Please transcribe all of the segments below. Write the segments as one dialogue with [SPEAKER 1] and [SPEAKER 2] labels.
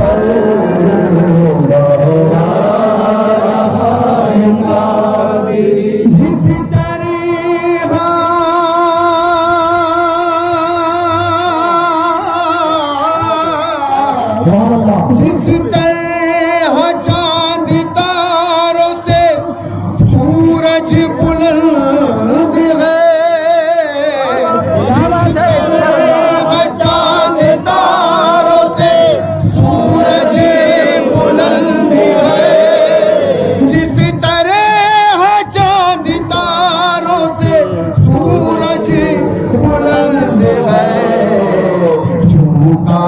[SPEAKER 1] पर लहरा रहा है कादिर। जिस तरह चांद तारों से सूरज बुलंद है, चांद तारों से सूरज बुलंद है। जिस तरह चांद तारों से सूरज बुलंद है, झुका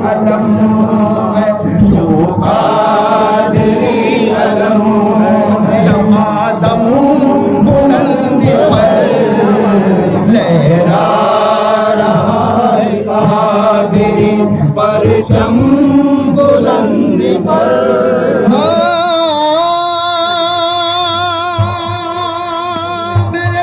[SPEAKER 1] अलम है, झुका तेरी अलम है, दमादम बुलंद पर लहरा रहा है कादिरी, परचम बुलंद पर। मेरे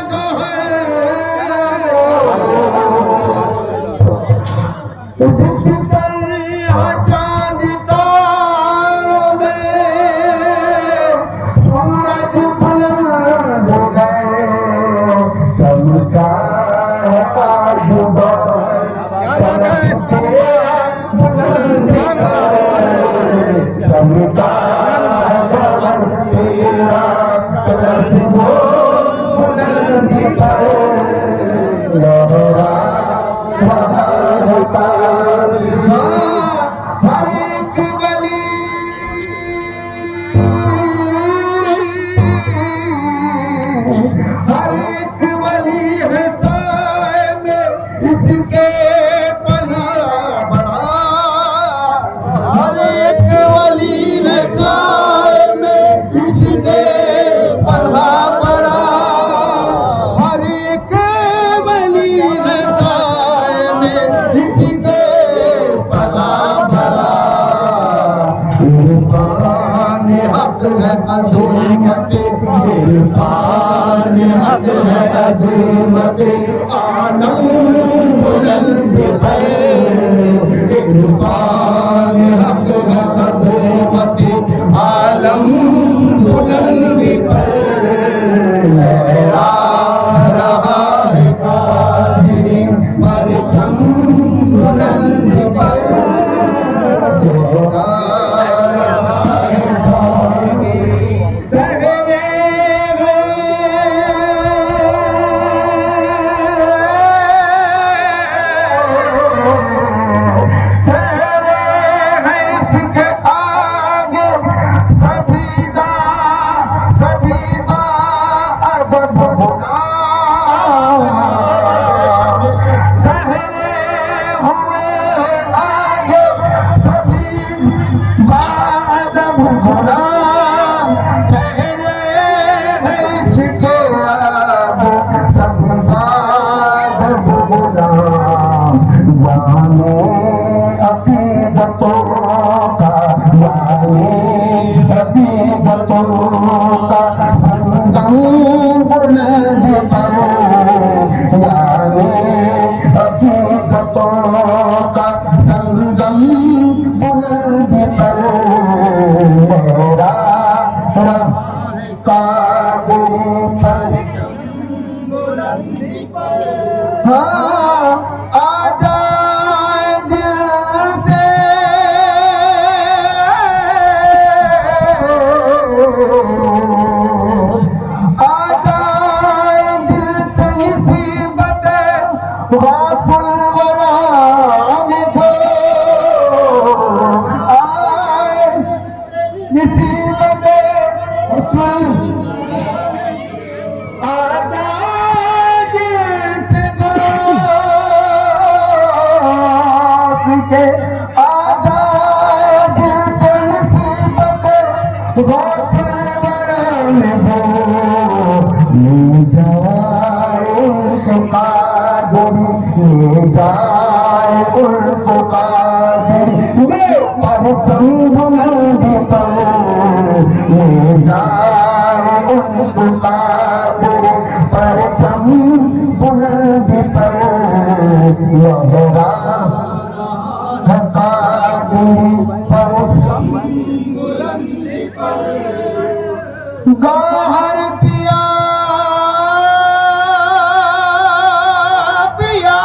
[SPEAKER 1] चांद तारों में सूरज बुलंद है, चमका है आज दौर बुलंद है, चमका है तेरा कलश वो बुलंद है, लहरा रहा है कादिर। हर एक गली है साए में इसके पनाह बड़ा, हर एक वली है साए में इसके पनाह बड़ा, हर एक वली है साए में इसके पनाह बड़ा। इरफान हक है अज़ीमत, इरफान हक है अज़ीमत, आलम बुलंद पर। इरफान हक है अज़ीमत, आलम बुलंद पर लहरा रहा है कादिरी, परचम बुलंद पर लहरा रहा है कादिरी। गौहर पिया पिया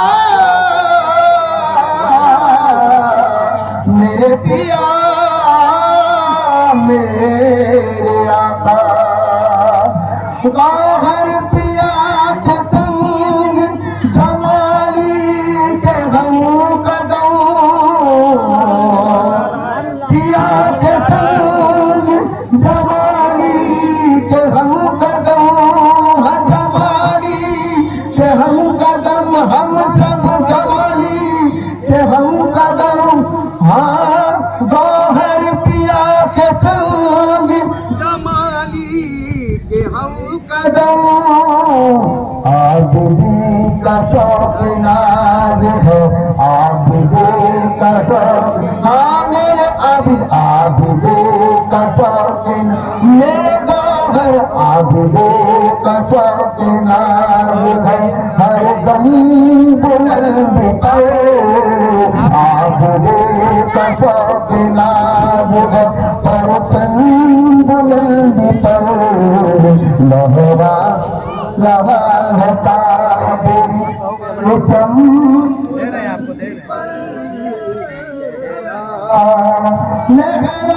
[SPEAKER 1] मेरे पिया मेरे आका गौहर पिया के संग जमाली के हम कदम पिया के संग जमाली के हम कदम जमाली के हम कदम हम सब जमाली के हम कदम हाँ गौहर पिया के संग जमाली के हम कदम आबदी का शौक नाज है आबदी का शौक हाँ मेरे आबदी का शौक मेरे गौहर आबदी का शौक नाज है हर गम बुलंद पर आबदी का शौक नाज है पर बुलंद पर लहरा रहा है ताबू लहरा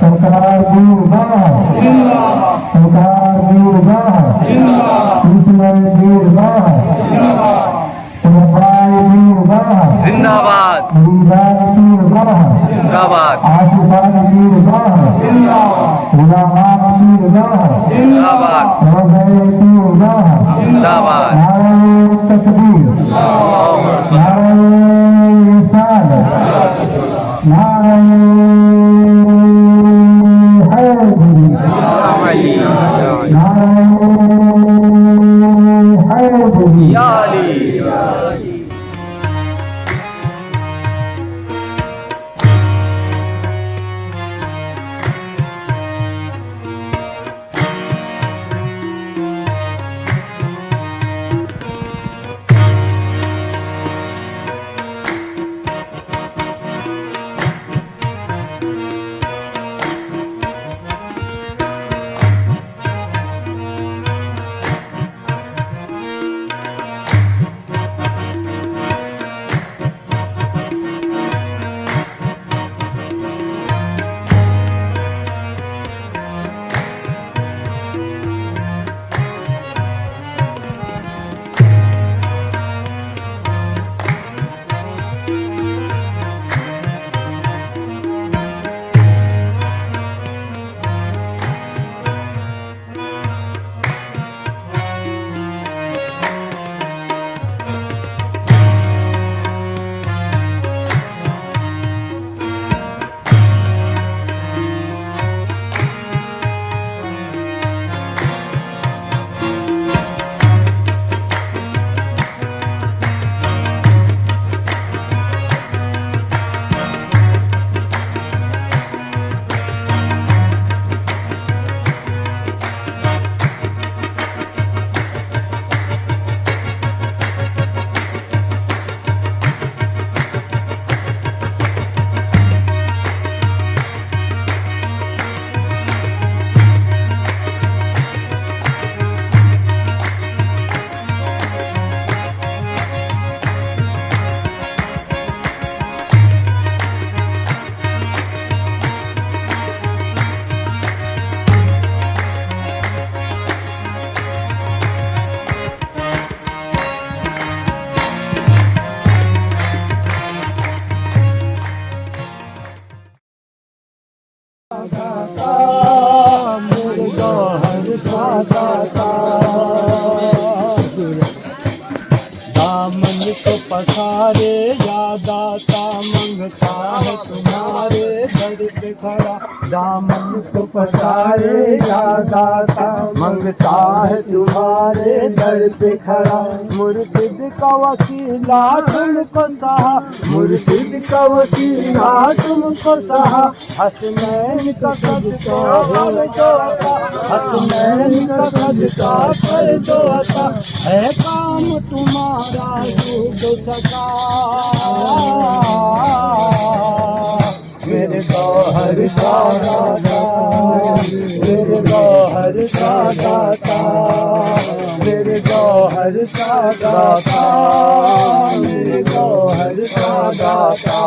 [SPEAKER 1] सरकार दीर्घाह सरकार दीर्घाह इसमें दीर्घाह
[SPEAKER 2] जिंदाबाद जिंदाबाद
[SPEAKER 1] आशीर्वाद
[SPEAKER 2] जिंदाबाद जिंदाबाद
[SPEAKER 1] तकबीर
[SPEAKER 2] दामन को पसारे या दाता मंगता है तुम्हारे दर पे खड़ा। दामन को पसारे या दाता मंगता है तुम्हारे दर पे खड़ा। मुर्शिद का वसीला तुमको सहा, मुर्शिद का वसीला तुमको सहा। हसनैन का सदका कर दो अता, हसनैन का सदका कर दो अता। है काम तुम्हारा डूब सका। मेरे गौहर का दाता, मेरे गौहर का दाता, मेरे गौहर का दाता, मेरे गौहर का दाता।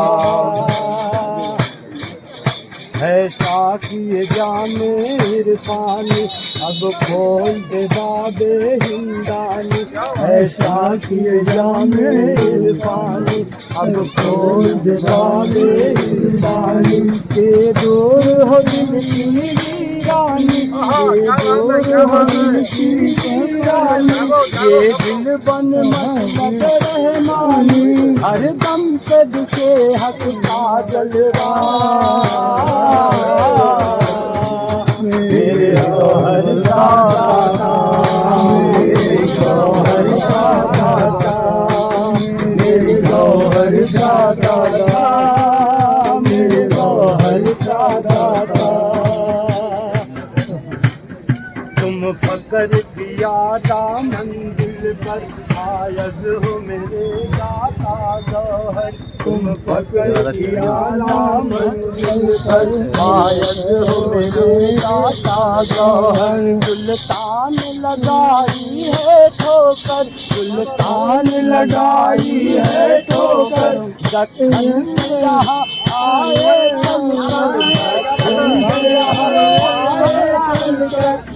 [SPEAKER 2] है साकिए जामे इरफानी अब खोल दे बाबे हिंदानी। है साकिए जामे इरफानी अब खोल दे बाबे हिंदानी। के दूर हो दिल की वीरानी, के दूर हो दिल की वीरानी। ये दिल बन मस्जिद रहमानी, हर दम पे दिखे हक का जलवा। मेरे गौहर का दाता, मेरे गौहर का दाता, मेरे गौहर का दाता, मेरे गौहर का दाता। तुम फकर किया मंदिर पर आयद हो मेरे दाता गौहर। तुम फकर किया मंदिर पर आयद हो मेरे दाता गौहर। सुल्तान लगाई है ठोकर, सुल्तान लगाई है ठोकर। दक्षिण यहाँ आए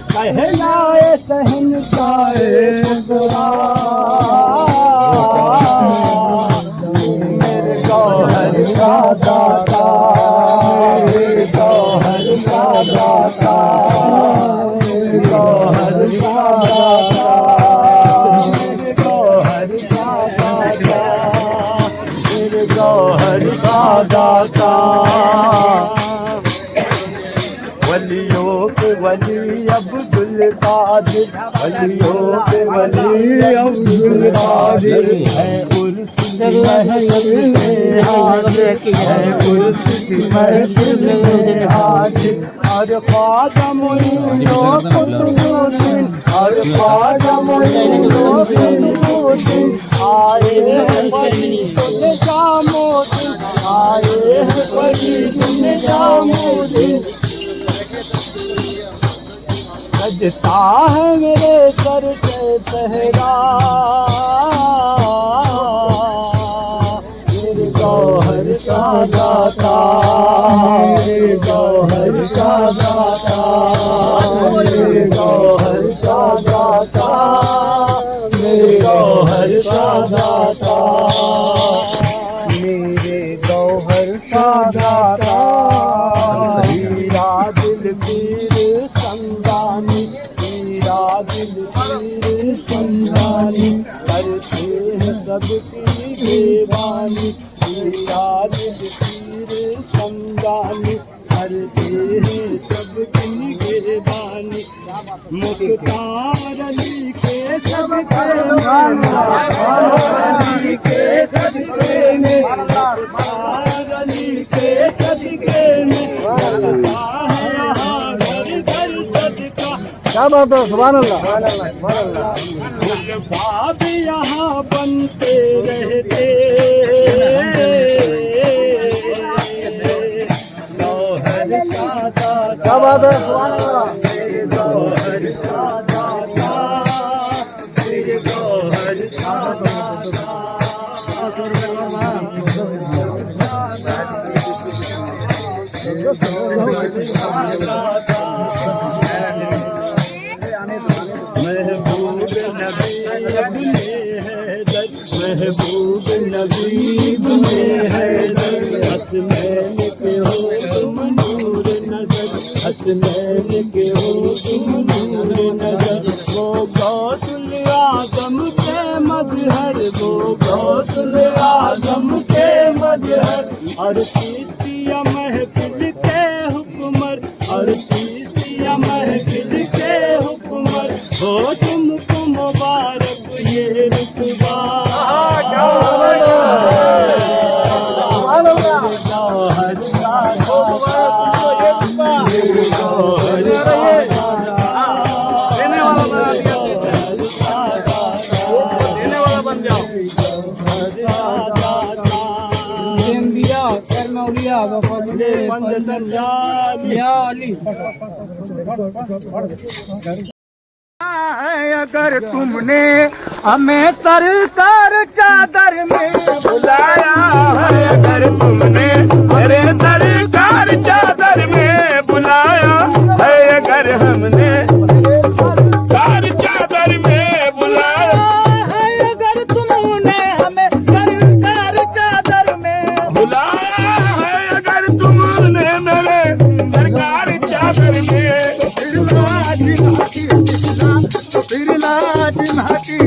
[SPEAKER 2] कहलाए शहंशाहे खुदा। मेरे गौहर का दाता, मेरे गौहर का दाता, मेरे गौहर का दाता, मेरे गौहर का दाता, मेरे गौहर का दाता। वलियों के वली अब्दुल कादिर, वलियों के वली अब्दुल कादिर। है उर्स की महफिल में हाजिर, है उर्स की महफिल में हाजिर। और ख्वाजा मोइनो कुतुबुद्दीन, और ख्वाजा मोइनो कुतुबुद्दीन आए हैं फरीद निजामुद्दीन, आए हैं फरीद निजामुद्दीन। सजता है मेरे सर से पहरा, मेरे गौहर का दाता, मेरे गौहर का दाता, मेरे गौहर का दाता, मेरे गौहर का दाता, मेरे गौहर का दाता। हीरा दिल पीर संगानी, हीरा दिल पीर संगानी। करते हैं सबकी बेबानी, हीरा दिल पीर संगानी। करते हैं सबकी बेबानी। मुख्तार अली के सदके में, अली के सदके में, मुख्तार अली के सदके में। क्या बात है, सुभान अल्लाह, सुभान अल्लाह, सुभान अल्लाह। बाब यहाँ बनते रहते, गौहर सादा। क्या बात है, सुभान अल्लाह। गौहर सादा, मेरे गौहर सादा। महबूब नबी महबूब नबी में है हसनैन के हो तुम नूर नजर, हसनैन के हो तुम नूर नजर। वो गौसुल आज़म के मज़हर वो गौसुल आजम के मजहर और चिश्तिया महफिल के हुक्मर और चिश्तिया महफिल के हुक्मर हो तुमको मुबारक ये रुतबा
[SPEAKER 3] अगर तुमने हमें सरकार चादर में
[SPEAKER 2] बुलाया है, अगर तुमने मेरे सरकार चादर में बुलाया है, अगर हमने सरकार चादर में बुलाया
[SPEAKER 3] है, अगर तुमने हमें सरकार चादर में
[SPEAKER 2] बुलाया है, अगर तुमने मेरे सरकार चादर में
[SPEAKER 3] फिर लाजिम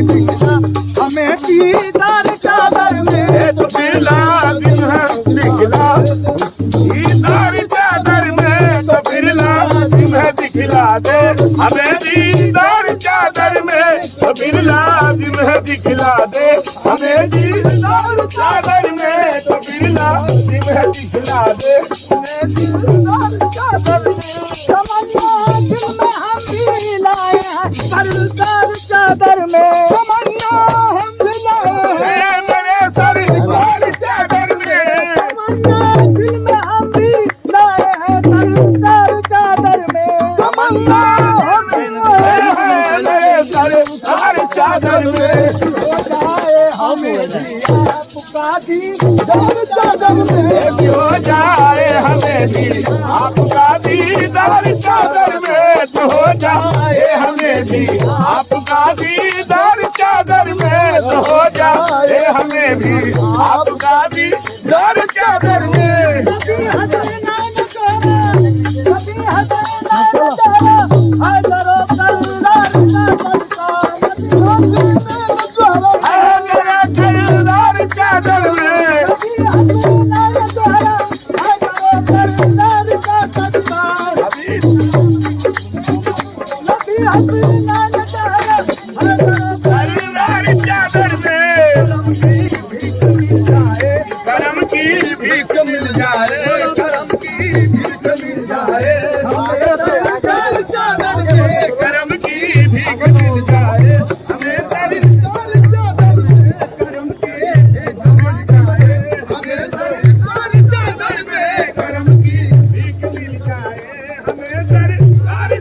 [SPEAKER 3] दिखना हमें दीदार चादर में
[SPEAKER 2] तो फिर लाजिम है दिखला दीदार चादर में तो फिर लाजिम है दिखला दे हमें दीदार चादर में तो फिर लाजिम है दिखला दे हमें दीदार चादर में तो फिर लाजिम है दिखला दे हमें दीदार चादर में
[SPEAKER 3] तमन्ना दिल में हम भी लाए हैं सरकार चादर में तमन्ना हम भी लाए हैं
[SPEAKER 2] मेरे सरकार चादर में
[SPEAKER 3] तमन्ना दिल में हम भी लाए हैं सरकार चादर में
[SPEAKER 2] तमन्ना हम भी लाए हैं मेरे सरकार चादर में
[SPEAKER 3] हो जाए हमें भी आपका दीदार चादर में
[SPEAKER 2] हो जाए हमें भी आपका दीदार चादर में तो हो जाए हमें भी आपका दीदार चादर में तो हो जाए हमें भी आपका दीदार चादर में
[SPEAKER 3] कभी हजर नाम करो कभी हजर नाम करो हजरो करदार का बदका
[SPEAKER 2] है मेरा सरकार चादर में
[SPEAKER 3] कभी हजर नाम करो हजरो करदार का बदका कभी हजर नाम करो हजरो
[SPEAKER 2] सरकार चादर में करम की भीख मिल जाए करम की भीख मिल जाए
[SPEAKER 3] सरकार चादर में
[SPEAKER 2] करम की भीख मिल जाए हमें सरकार चादर में करम की भीख मिल जाए हमें सरकार चादर में करम की भीख मिल जाए हमें सरकार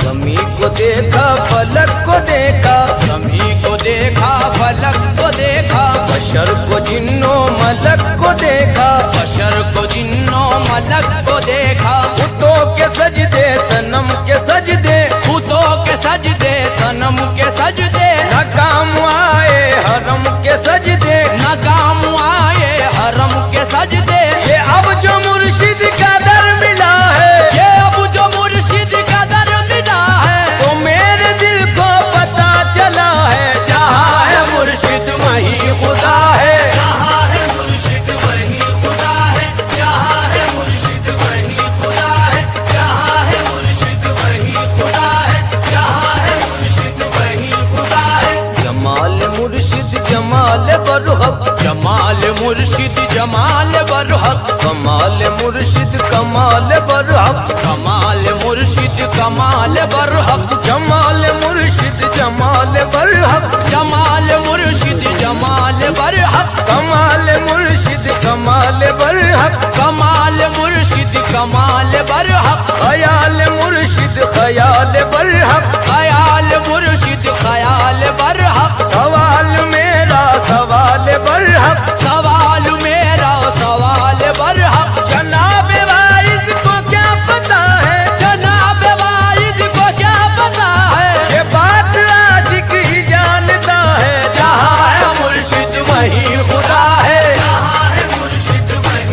[SPEAKER 4] जमी को देखा फलक को देखा जमी को देखा फलक को देखा बशर को जिन्नो मलक को देखा बशर को जिन्नो मलक को देखा फुटों के सजदे सनम के सजदे फुटों के सजदे सनम के सजदे न काम आए हरम के सजदे न काम आए हरम के सजदे ये अब जो मुर्शिद का दर मिला है ये अब जो मुर्शिद का दर मिला है तो मेरे दिल को पता चला है जहाँ है मुर्शिद वही खुदा है जहाँ है मुर्शिद वही खुदा है जहाँ है मुर्शिद वही खुदा है जहाँ है मुर्शिद वही खुदा है जहाँ है मुर्शिद वही खुदा है जमाल मुर्शिद जमाल बरहक जमाल मुर्शिद जमाल बरहक कमाल मुर्शिद कमाल बरहक कमाल मुर्शिद कमाल बरहक जमाल मुर्शिद जमाल बरहक जमाल मुर्शिद जमाल बरहक कमाल मुर्शिद कमाल बरहक कमाल मुर्शिद कमाल बरहक खयाल मुर्शिद खयाल बरहक खयाल मुर्शिद खयाल बरहक सवाल मेरा सवाल बरहक सवाल मेरा सवाल बरहक जनाब वाइज को क्या पता है जनाब वाइज को क्या पता है ये बात आशिक ही जानता है जहाँ है मुर्शिद वही खुदा है जहाँ है मुर्शिद वही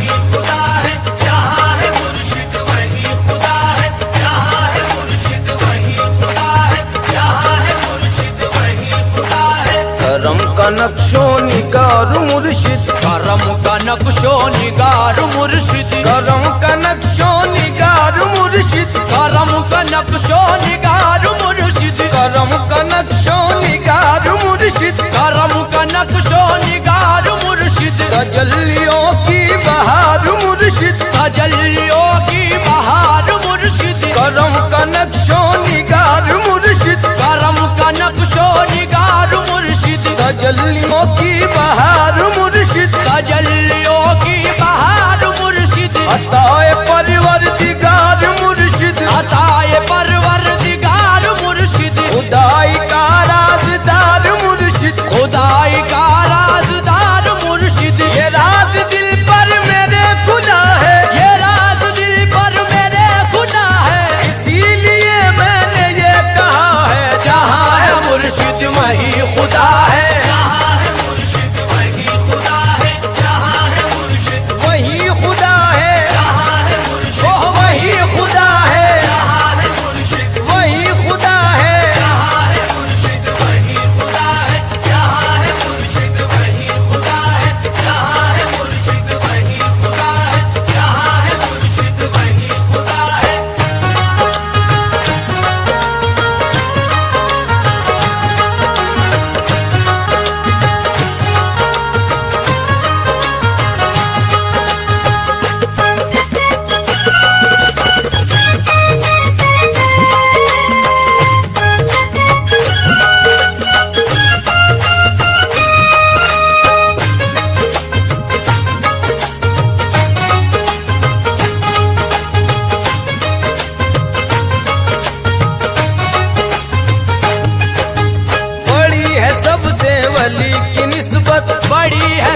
[SPEAKER 4] निगार मुर्शिद करम का नक्शो निगार मुर्शिद करम का नक्शो निगार मुर्शिद करम का नक्शो निगार मुर्शिद करम का नक्शो निगार मुर्शिद तजल्लियों की बहार मुर्शिद तजल्लियों की बहार मुर्शिद करम का नक्शो निगार मुर्शिद करम का नक्शो निगार मुर्शिद तजल्लियों की बहार मुर्शिद तजल्लियों की बहार मुर्शिद अताए परवरदिगार मुर्शिद अताए परवरदिगार मुर्शिद खुदाई का राज़दार मुर्शिद खुदाई का राज़दार मुर्शिद ये राज दिल पर मेरे खुदा है ये राज दिल पर मेरे खुदा है इसीलिए मैंने ये कहा है जहाँ है मुर्शिद वही खुदा है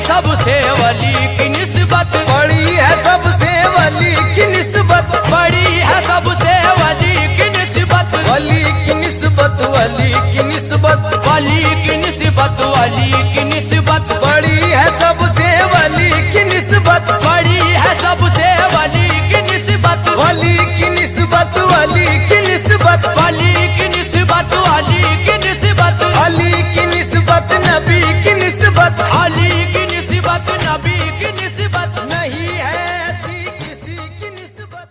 [SPEAKER 4] सबसे वली की निस्बत बड़ी है सबसे वली की निस्बत बड़ी है सबसे वली की निस्बत वली की निस्बत वली की निस्बत वली की निस्बत वली की निस्बत बड़ी है सबसे वली की निस्बत बड़ी है सबसे वली की निस्बत वली की निस्बत वली की निस्बत वली की निस्बत वली की निस्बत अली की निस्बत नबी की निस्बत अली की निस्बत नबी की निस्बत नहीं है ऐसी किसी की निस्बत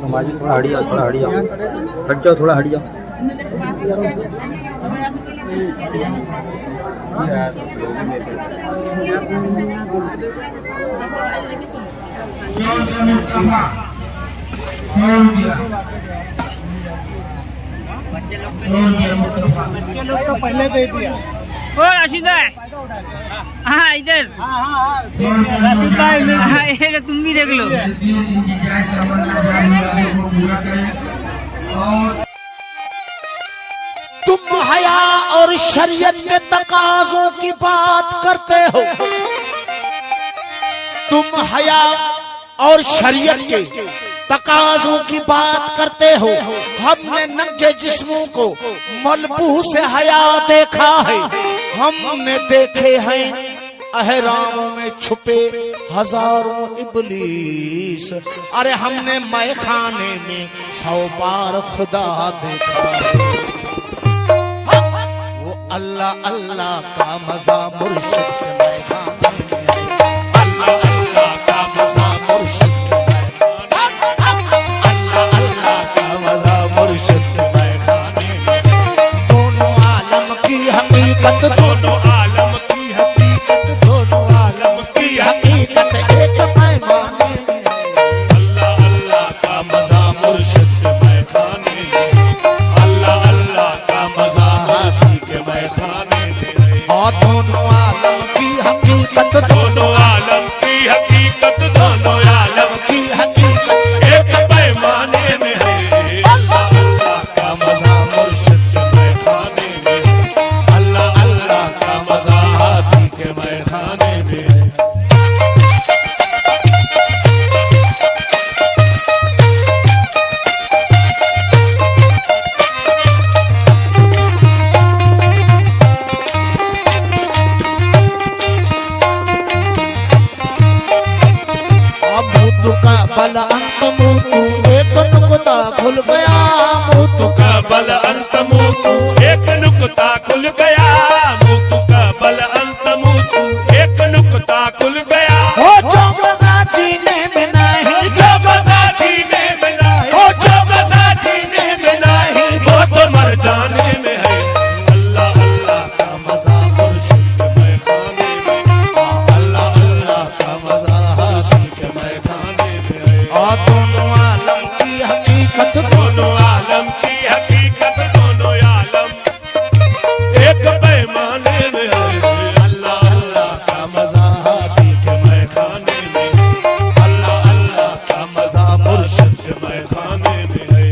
[SPEAKER 5] नमाजी थोड़ा हट जाओ, थोड़ा हट जाओ, हट जाओ, थोड़ा हट जाओ।
[SPEAKER 2] बच्चे लोग तो पहले दे दिया।
[SPEAKER 6] राशिदा हाँ इधर
[SPEAKER 2] राशिदा
[SPEAKER 6] हाँ ये तुम भी देख लो।
[SPEAKER 4] तुम हया और शरीयत के तकाजों की बात करते हो, तुम हया और शरीयत के तकाजों की बात करते हो। हमने नंगे जिस्मों को मलबूस से हया देखा है, हमने देखे हैं अहरामों में छुपे हजारों इबलीस। अरे हमने मैखाने में 100 बार खुदा देखा है। वो अल्लाह अल्लाह का मजा मुर्शिद के मैखाने में है। अल्लाह अल्लाह का मजा मुर्शिद के अल्लाह अल्लाह का मजा मुर्शिद के मैखाने में। दोनों आलम की हकीकत, दोनों आलम की हकीकत, दोनों आलम की हकीकत एक पैमाने में। अल्लाह अल्लाह का मजा मुर्शिद के मैखाने में। अल्लाह अल्लाह का मजा हाजी के मैखाने में। और दोनों आलम की हकीकत, दोनों आलम की हकीकत, दोनों आलम की हकीकत एक पैमाने में है। अल्लाह अल्लाह का मजा मुर्शिद के मैखाने में। अल्लाह अल्लाह का मजा हाथी के मैखाने में है। मुतु का बल अंत मुतु एक नुकता खुल गया। मुतु का बल अंत मुतु एक नुकता खुल गया। मुतु का बल अंत मुतु एक नुकता खुल गया। हो जो मजा जीने में नहीं, जो मजा जीने में नहीं, हो जो मजा जीने में नहीं, वो तो मर जाने में है। अल्लाह अल्लाह का मजा मुर्शिद के मैखाने में। अल्लाह अल्लाह का मजा हाजी के मैखाने में है। और दोनों आलम की हकीकत, दोनों आलम की हकीकत, दोनों आलम एक पैमाने में है। अल्लाह अल्लाह का मजा हाजी के मैखाने में। अल्लाह अल्लाह का मजा मुर्शिद के मैखाने में है।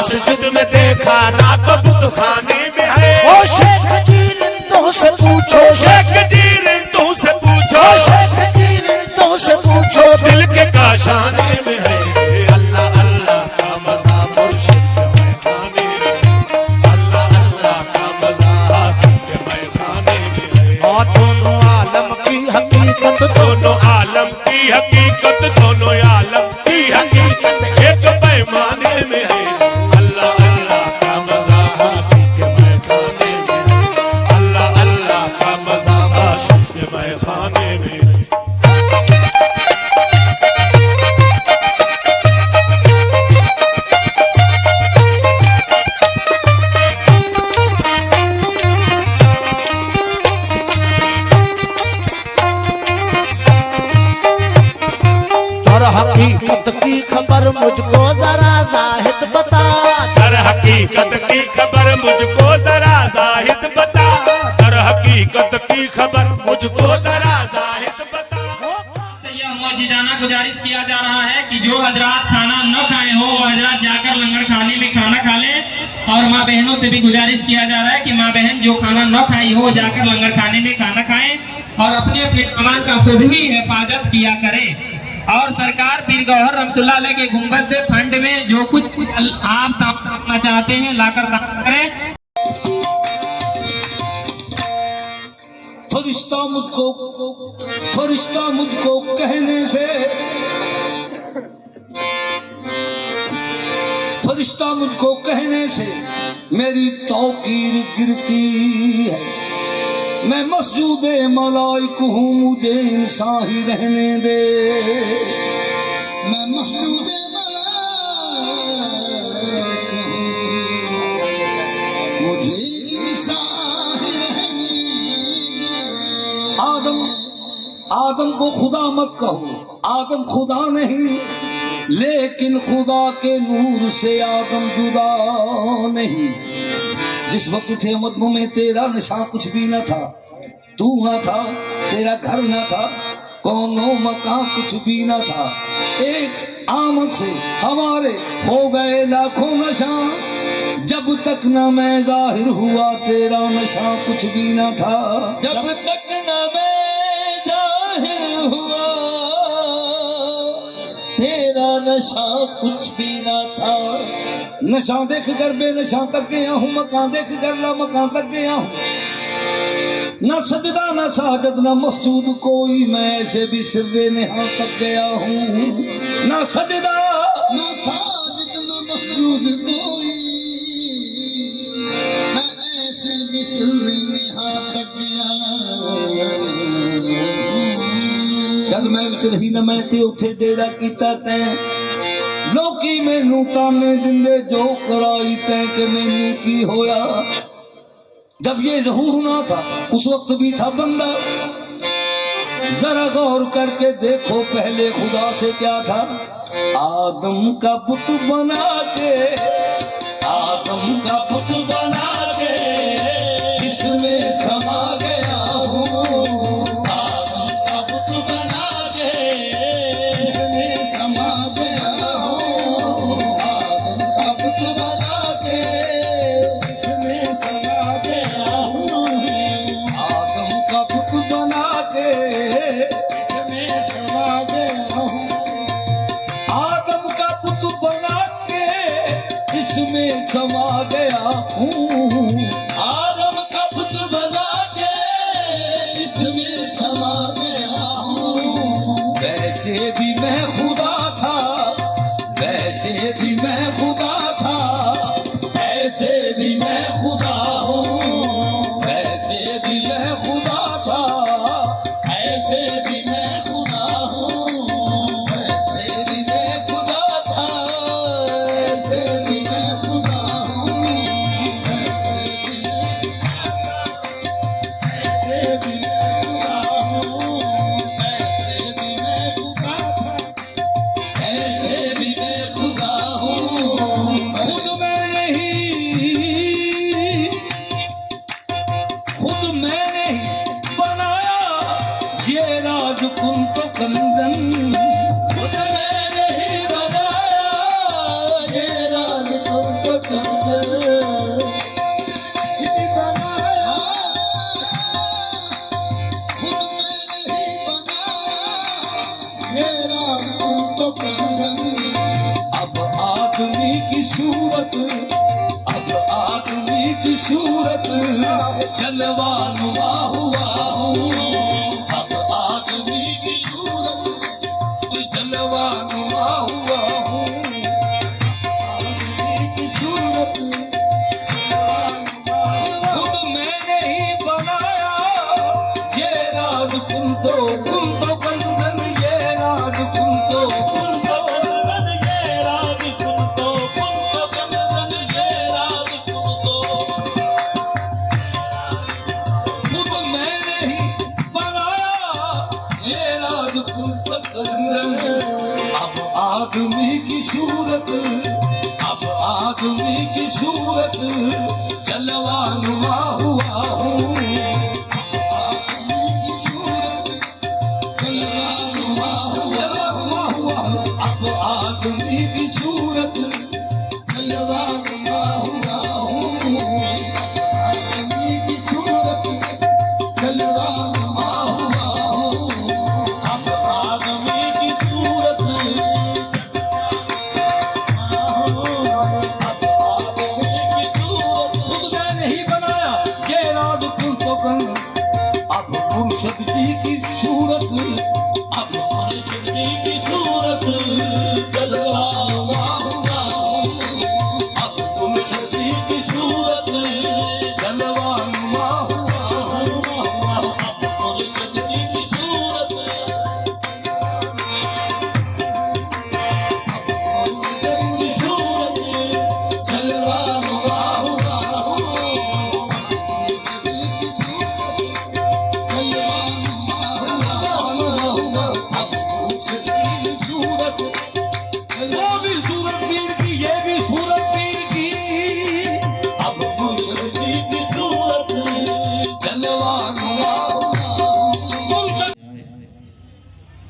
[SPEAKER 7] मस्जिद में देखा ना कबूत खाने में है।
[SPEAKER 4] ओ शेख जीर तुमसे पूछो,
[SPEAKER 7] शेख जीर तुमसे पूछो,
[SPEAKER 4] शेख जीर तुमसे पूछो,
[SPEAKER 7] दिल के काशाने में है। अल्लाह अल्लाह का मजा मुर्शिद के मैखाने में, अल्लाह अल्लाह का मजा हाथी के मैखाने में है।
[SPEAKER 4] और दोनों आलम की हकीकत,
[SPEAKER 7] दोनों आलम की हकीकत, दोनों आलम की हकीकत एक पैमाने में है। अल्लाह अल्लाह का मजा हाथी के मैखाने में है, अल्लाह अल्लाह का मजा आशिक के मैखाने में है।
[SPEAKER 4] और हकीकत की खबर मुझको जरा जाहिद बता,
[SPEAKER 7] दर हकीकत की खबर मुझको जरा जाहिद बता, दर हकीकत की खबर मुझको जरा जाहिद बता।
[SPEAKER 6] से यह मौजूदाना गुजारिश किया जा रहा है कि जो हजरात खाना न खाए हो वो हजरात जाकर लंगर खाने में खाना खा ले। और माँ बहनों से भी गुजारिश किया जा रहा है कि माँ बहन जो खाना न खाई हो जाकर लंगर खाने में खाना खाएं और अपने अपने सामान का खुद ही हिफाजत किया करें। और सरकार पीर गौहर रहमतुल्लाह अलैह के गुंबद फंड में जो कुछ आप अपना चाहते हैं लाकर दान करें।
[SPEAKER 3] फरिश्ता मुझको कहने से, फरिश्ता मुझको कहने से मेरी तौकीर गिरती है। मैं मस्जूद मलाइक हूँ, मुझे इंसान ही रहने दे। मैं मस्जूद मलाइक हूँ, मुझे इंसान ही रहने दे। आदम को खुदा मत कहो, आदम खुदा नहीं, लेकिन खुदा के नूर से आदम जुदा नहीं। जिस वक्त थे मदमू में तेरा नशा कुछ भी न था, तू न था, तेरा घर न था, कौनो मकान कुछ भी न था। एक आमद से हमारे हो गए लाखों नशा, जब तक न मैं जाहिर हुआ तेरा नशा कुछ भी न था। जब तक न मैं जाहिर हुआ तेरा नशा कुछ भी न था। नशा देख कर बेनशा तक गया हूँ, मकान देख कर ला मकान तक गया हूँ। न सजदा न साजद न मस्जूद कोई, मैं ऐसे भी सिर्रे नेहा तक गया हूँ। न सजदा न साजद न मस्जूद कोई, मैं ऐसे भी सिर्रे नेहा तक गया। जद मैं विच रही न मैं ते उठे डेरा कीता तैं, लोकी मैनू ताने दिंदे जो कराई तैं कि मैनू की होया। जब ये ज़हूर ना था उस वक्त भी था बंदा, जरा गौर करके देखो पहले खुदा से क्या था। आदम का बुत बना के, आदम का बुत बना के इसमें समा गया हूँ। आदम का बुत बना के इसमें समा गया हूँ। आदम का बुत बना के इसमें समा गया हूँ। आदम का बुत बना के इसमें समा गया हूँ। आदम का बुत बना के इसमें समा गया हूँ। आदम का बुत बना के इसमें समा गया हूँ। वैसे भी मैं खुदा था, वैसे भी मैं खुदा था, ऐसे भी मैं खुदा हूँ। वैसे भी मैं खुदा था, ऐसे भी मैं खुदा हूँ। वैसे भी मैं खुदा था, ऐसे भी मैं खुदा हूँ। सूरत जलवा नुमा हुआ हूँ। अब आदमी की सूरत जलवा नुमा हुआ हूँ। आदमी की सूरत जलवा नुमा हुआ हूँ। अब आदमी की सूरत मुर्शद जी की सूरत, अब मुर्शद जी की सूरत जलवा हुआ हुआ हूँ। अब मुर्शद जी की सूरत जलवा हुआ हुआ हूँ। अब मुर्शद जी की सूरत, अब मुर्शद की सूरत जलवा हुआ हुआ हूँ। मुर्शद जी की सूरत वो भी सूरत पीर की, ये भी सूरत पीर की। अब मुर्शद जी की सूरत जलवा हुआ।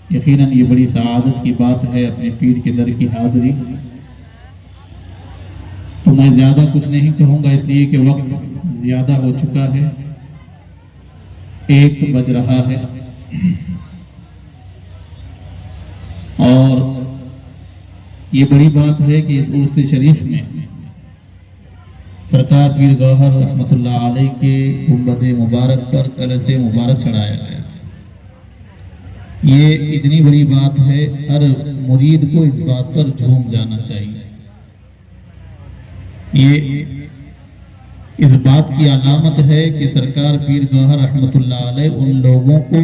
[SPEAKER 8] यकीनन ये बड़ी सआदत की बात है अपने पीर के दर की हाजिरी। तो मैं ज़्यादा कुछ नहीं कहूँगा इसलिए कि वक्त ज़्यादा हो चुका है, 1 बज रहा है। और ये बड़ी बात है कि इस उर्स शरीफ में सरकार पीर गौहर रहमतुल्लाह अलैह के गुंबद मुबारक पर कलश मुबारक चढ़ाया गया। ये इतनी बड़ी बात है, हर मुरीद को इस बात पर झूम जाना चाहिए। ये इस बात की अलामत है कि सरकार पीर गौहर रहमतुल्लाह अलैह उन लोगों को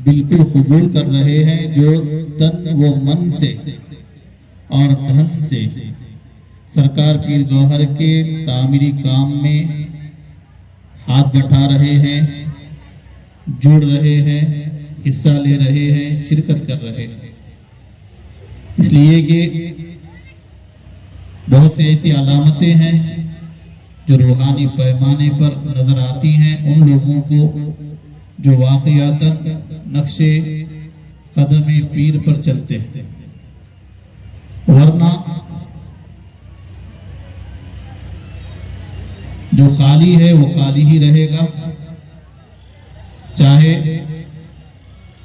[SPEAKER 8] बिल्कुल कबूल कर रहे हैं जो तन व मन से और धन से सरकार पीर गौहर के तामीरी काम में हाथ बटा रहे हैं, जुड़ रहे हैं, हिस्सा ले रहे हैं, शिरकत कर रहे हैं। इसलिए कि बहुत सी ऐसी अलामतें हैं जो रूहानी पैमाने पर नजर आती हैं उन लोगों को जो वाक़यातन नक्शे कदम पीर पर चलते हैं। वरना जो खाली है वो खाली ही रहेगा, चाहे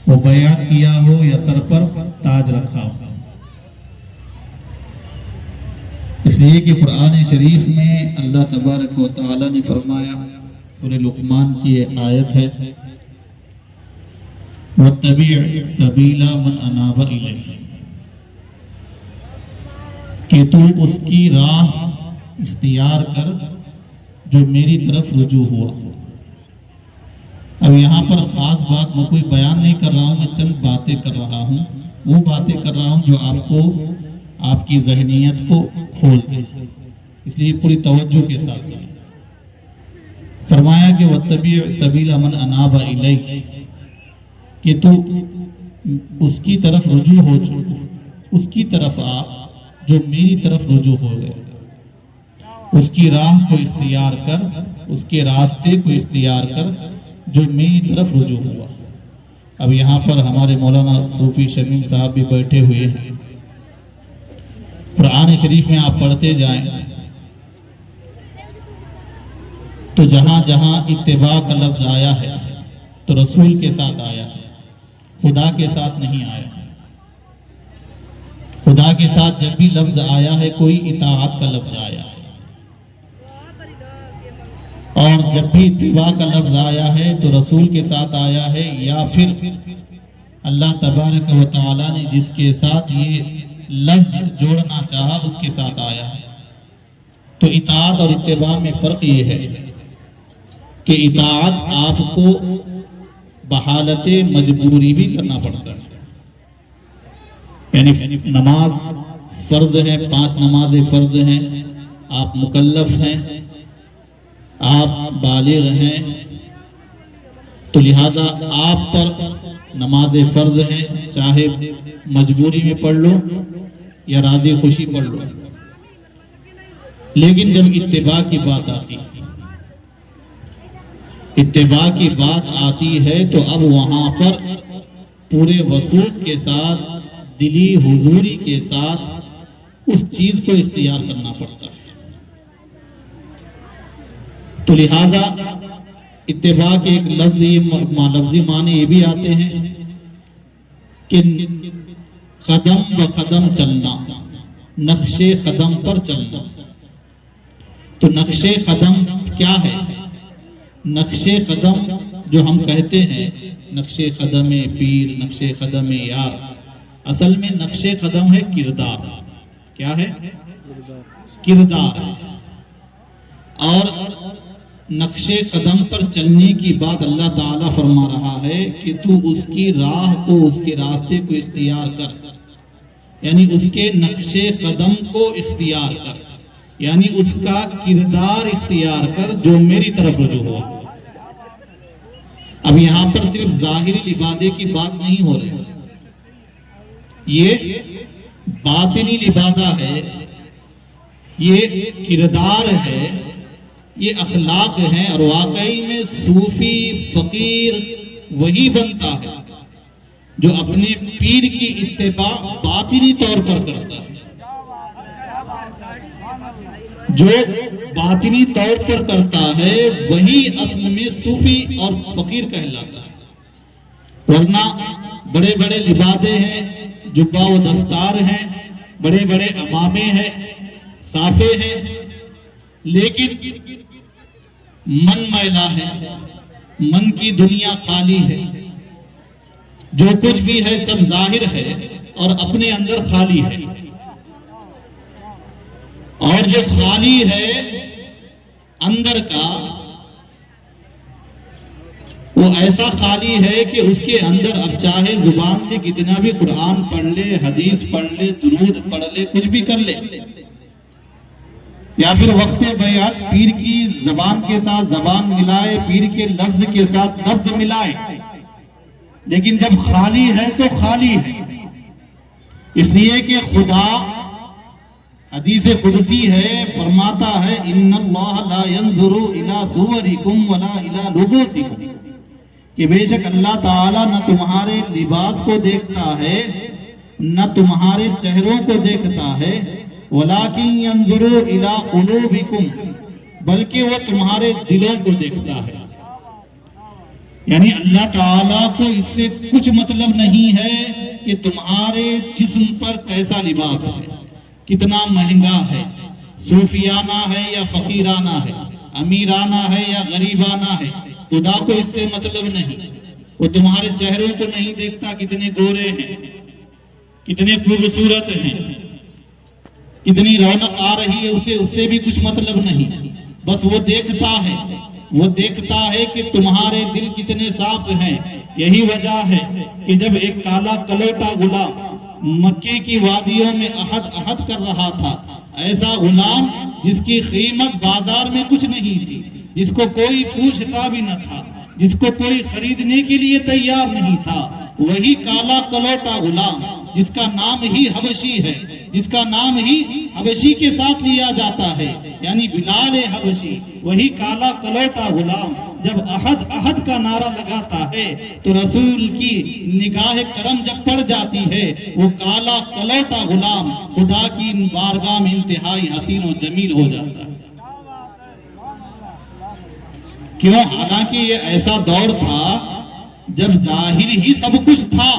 [SPEAKER 8] वो बयात किया हो या सर पर ताज रखा हो। इसलिए कि कुरान शरीफ में अल्लाह तबारक व तआला ने फरमाया, सूरह लुक़मान की ये आयत है, वत्तबि' सबीला मन अनाब इलैहि, कि तू उसकी राह इख्तियार कर जो मेरी तरफ रुजू हुआ। अब यहाँ पर खास बात मैं कोई बयान नहीं कर रहा हूँ, मैं चंद बातें कर रहा हूँ, वो बातें कर रहा हूँ जो आपको आपकी ज़हनियत को खोल दे, इसलिए पूरी तवज्जो के साथ सुनिए। फरमाया कि वत्तबि' सबीला मन अनाब इलैहि, कि तू उसकी तरफ रुजू हो, उसकी तरफ आ जो मेरी तरफ रुजू हो गए, उसकी राह को इख्तियार कर, उसके रास्ते को इख्तियार कर जो मेरी तरफ रुजू हुआ। अब यहाँ पर हमारे मौलाना सूफी शमीम साहब भी बैठे हुए हैं। कुरान शरीफ में आप पढ़ते जाएं तो जहां जहां इत्तिबा का लफ्ज आया है तो रसूल के साथ आया है, खुदा के साथ नहीं आया है। खुदा के साथ जब भी लफ्ज आया है कोई इताअत का लफ्ज आया है, और जब भी इत्तिबा का लफ्ज आया है तो रसूल के साथ आया है, या फिर अल्लाह तबारक व तआला ने जिसके साथ ये लफ्ज जोड़ना चाहा उसके साथ आया है। तो इताअत और इत्तिबा में फर्क ये है कि इताअत आपको बहालत मजबूरी भी करना पड़ता है, यानी नमाज फर्ज है, 5 नमाजें फर्ज हैं, आप मुकल्लफ हैं, आप बालिग हैं, तो लिहाजा आप पर नमाज फर्ज है, चाहे मजबूरी में पढ़ लो या राजी खुशी पढ़ लो। लेकिन जब इत्तिबा की बात आती है, इत्तिबा की बात आती है तो अब वहां पर पूरे वसूख के साथ, दिली हुजूरी के साथ उस चीज को इख्तियार करना पड़ता है। तो लिहाजा इत्तिबा के एक लफ्जी माने ये भी आते हैं कि कदम ब कदम चलना, नक्शे कदम पर चलना। तो नक्शे कदम क्या है? नक्शे कदम जो हम कहते हैं, नक्शे कदम पीर, नक्शे कदम यार, असल में नक्शे कदम है किरदार। क्या है? किरदार है। और नक्शे कदम पर चलने की बात अल्लाह ताला फरमा रहा है कि तू उसकी राह को, उसके रास्ते को इख्तियार कर, यानी उसके नक्शे कदम को इख्तियार कर, यानी उसका किरदार इख्तियार कर जो मेरी तरफ रुजू हो। अब यहां पर सिर्फ जाहिरी लिबादे की बात नहीं हो रही, ये बातिनी लिबादा है, ये किरदार है, ये अखलाक है। और वाकई में सूफी फकीर वही बनता है जो अपने पीर की इत्तिबा बातिनी तौर पर करता है, जो बातिनी तौर पर करता है वही असल में सूफी और फकीर कहलाता है। वरना बड़े बड़े लिबादे हैं, जुब्बा व दस्तार हैं, बड़े बड़े अमामे हैं, साफे हैं, लेकिन मन मैला है, मन की दुनिया खाली है, जो कुछ भी है सब जाहिर है और अपने अंदर खाली है। और जो खाली है अंदर का, वो ऐसा खाली है कि उसके अंदर अब चाहे जुबान से कितना भी कुरान पढ़ ले, हदीस पढ़ ले, दुरूद पढ़ ले, कुछ भी कर ले, या फिर वक्त बैअत पीर की जबान के साथ जबान मिलाए, पीर के लफ्ज के साथ लफ्ज मिलाए, लेकिन जब खाली है तो खाली है। इसलिए कि खुदा हदीस कुदसी है, फरमाता है इन्नल्लाह ला यंजुरु इला सुवरिकुम वला इला लुबूसिकुम, कि बेशक अल्लाह ताला न तुम्हारे लिबास को देखता है, न तुम्हारे चेहरों को देखता है, वलाकिन यंजुरु इला कुलूबिकुम, बल्कि वो तुम्हारे दिलों को देखता है। यानी अल्लाह ताला को इससे कुछ मतलब नहीं है कि तुम्हारे जिस्म पर कैसा लिबास है, कितना महंगा है, सूफियाना है या फकीराना है, अमीराना है या गरीबाना है, खुदा को इससे मतलब नहीं। वो तुम्हारे चेहरों को नहीं देखता, कितने गोरे हैं, कितने खूबसूरत हैं, कितनी रौनक आ रही है, उसे उससे भी कुछ मतलब नहीं। बस वो देखता है, वो देखता है कि तुम्हारे दिल कितने साफ हैं। यही वजह है कि जब एक काला कलोटा गुलाम मक्के की वादियों में अहद अहद कर रहा था, ऐसा गुलाम जिसकी कीमत बाजार में कुछ नहीं थी, जिसको कोई पूछता भी न था, जिसको कोई खरीदने के लिए तैयार नहीं था, वही काला कलोटा गुलाम जिसका नाम ही हबशी है, जिसका नाम ही हबशी के साथ लिया जाता है, यानी बिलाल हबशी, वही काला कलोटा गुलाम जब अहद अहद का नारा लगाता है तो रसूल की निगाह करम जब पड़ जाती है, वो काला कलोटा गुलाम खुदा की बारगाह में इंतहाई हसीन और जमील हो जाता है। क्यों? हालांकि ये ऐसा दौर था जब जाहिर ही सब कुछ था,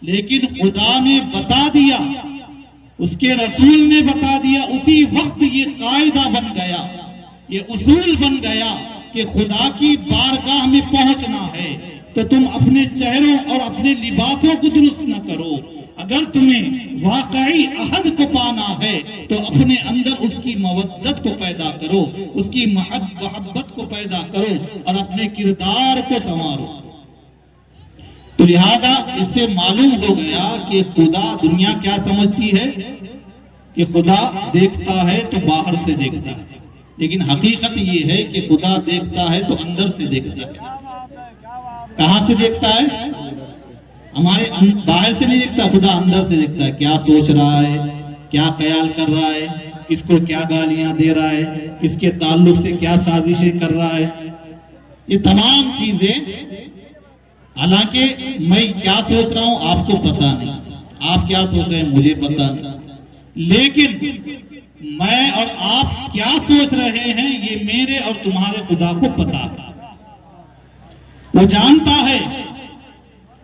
[SPEAKER 8] लेकिन खुदा ने बता दिया, उसके रसूल ने बता दिया, उसी वक्त ये कायदा बन गया, ये उसूल बन गया कि खुदा की बारगाह में पहुंचना है तो तुम अपने चेहरों और अपने लिबासों को दुरुस्त न करो। अगर तुम्हें वाकई अहद को पाना है तो अपने अंदर उसकी मवद्दत को पैदा करो, उसकी मोहब्बत को पैदा करो और अपने किरदार को संवारो। तो लिहाजा इससे मालूम हो गया कि खुदा, दुनिया क्या समझती है कि खुदा देखता है तो बाहर से देखता है, लेकिन हकीकत ये है कि खुदा देखता है तो अंदर से देखता है। कहां से देखता है? हमारे बाहर से नहीं देखता, खुदा अंदर से देखता है। क्या सोच रहा है, क्या ख्याल कर रहा है, किसको क्या गालियां दे रहा है, किसके ताल्लुक से क्या साजिशें कर रहा है, ये तमाम चीजें, हालांकि मैं क्या सोच रहा हूं आपको पता नहीं, आप क्या सोच रहे हैं मुझे पता नहीं, लेकिन मैं और आप क्या सोच रहे हैं ये मेरे और तुम्हारे खुदा को पता है। वो जानता है,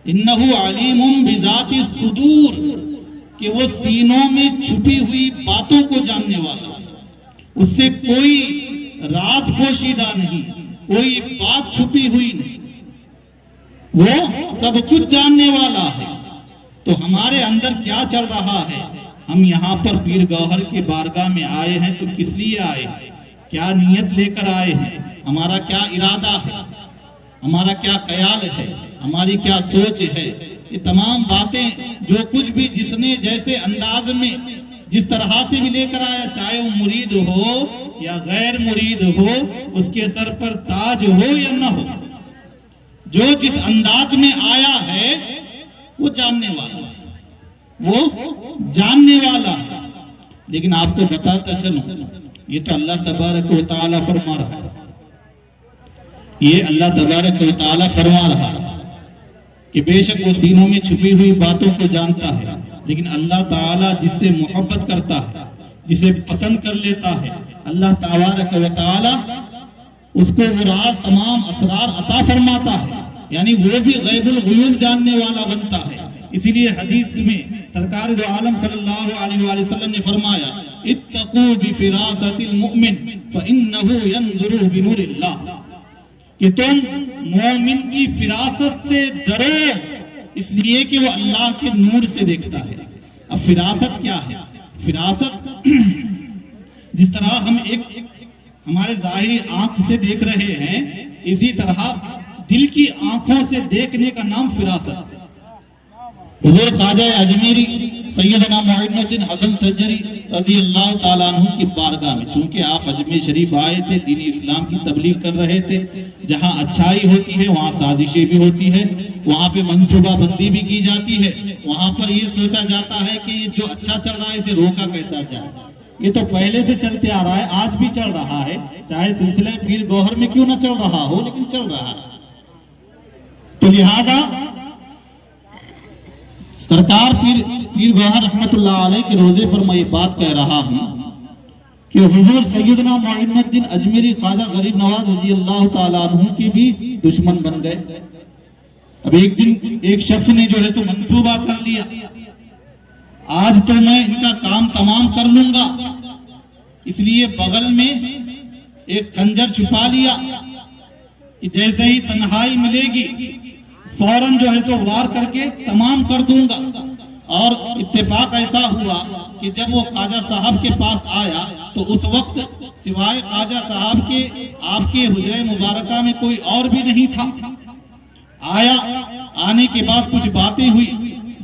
[SPEAKER 8] इन्नहु अलीमुम बिज़ाति सुदूर, कि वो सीनों में छुपी हुई बातों को जानने वाला है, उससे कोई राज पोशीदा नहीं, कोई बात छुपी हुई नहीं, वो सब कुछ जानने वाला है। तो हमारे अंदर क्या चल रहा है, हम यहाँ पर पीर गौहर के बारगाह में आए हैं तो किस लिए आए हैं, क्या नीयत लेकर आए हैं, हमारा क्या इरादा है, हमारा क्या ख्याल है, हमारी क्या सोच है, ये तमाम बातें जो कुछ भी जिसने जैसे अंदाज में जिस तरह से भी लेकर आया, चाहे वो मुरीद हो या गैर मुरीद हो, उसके सर पर ताज हो या न हो, जो जिस अंदाज में आया है वो जानने वाला है, वो जानने वाला है। लेकिन आपको बताता चलूं, ये तो अल्लाह तबारक व तआला फरमा रहा है, ये अल्लाह तबारक व तआला फरमा रहा है कि बेशक वो सीनों में छुपी हुई बातों को जानता है, लेकिन अल्लाह ताला जिससे मोहब्बत करता है, जिसे पसंद कर लेता है, अल्लाह तबारक व तआला उसको वो राज तमाम असरार अता फरमाता है, यानी वो भी गैबुल गुयूब जानने वाला बनता है। इसीलिए हदीस में सरकार दो आलम सल्लल्लाहु अलैहि वसल्लम ने फरमाया, इत्तकू बिफिरासतिल मुमिन फइन्नहु यंजुरु बिनूरिल्लाह, कि तुम मोमिन की फिरासत से डरो, इसलिए कि वो अल्लाह के नूर से देखता है। अब फिरासत क्या है? फिरासत जिस तरह हम एक हमारे जाहिरी आंख से देख रहे हैं, इसी तरह दिल की आंखों से देखने का नाम फिरासत है। हुजूर ख्वाजा अजमेरी सैयदना मुइनुद्दीन हसन सज्जरी रज़ी अल्लाह ताला अन्हु की बारगाह में, चूंकि आप अजमेर शरीफ आए थे, दीन इस्लाम की तबलीग कर रहे थे, जहां अच्छाई होती है वहां साजिशें भी होती है, वहां पे मंसूबाबंदी भी की जाती है, वहां पर ये सोचा जाता है कि ये जो अच्छा चल रहा है इसे रोका कैसा जाए। ये तो पहले से चलते आ रहा है, आज भी चल रहा है, चाहे सिलसिला पीर गौहर में क्यों ना चल रहा हो, लेकिन चल रहा है। तो लिहाजा सरकार पीर गौहर रहमतुल्लाह अलैह के रोजे पर मैं ये बात कह रहा हूं कि हुजूर सैयदना मुइनुद्दीन अजमेरी ख्वाजा गरीब नवाज रज़ी अल्लाह ताला अन्हु के भी दुश्मन बन गए। अब एक दिन एक शख्स ने जो है सो मंसूबा कर लिया, आज तो मैं इनका काम तमाम कर लूंगा, इसलिए बगल में एक खंजर छुपा लिया कि जैसे ही तन्हाई मिलेगी फौरन जो है सो वार करके तमाम कर दूंगा। और इत्तेफाक ऐसा हुआ कि जब वो ख्वाजा साहब के पास आया तो उस वक्त सिवाय ख्वाजा साहब के आपके हुजरे मुबारका में कोई और भी नहीं था। आया, आने के बाद कुछ बातें हुई,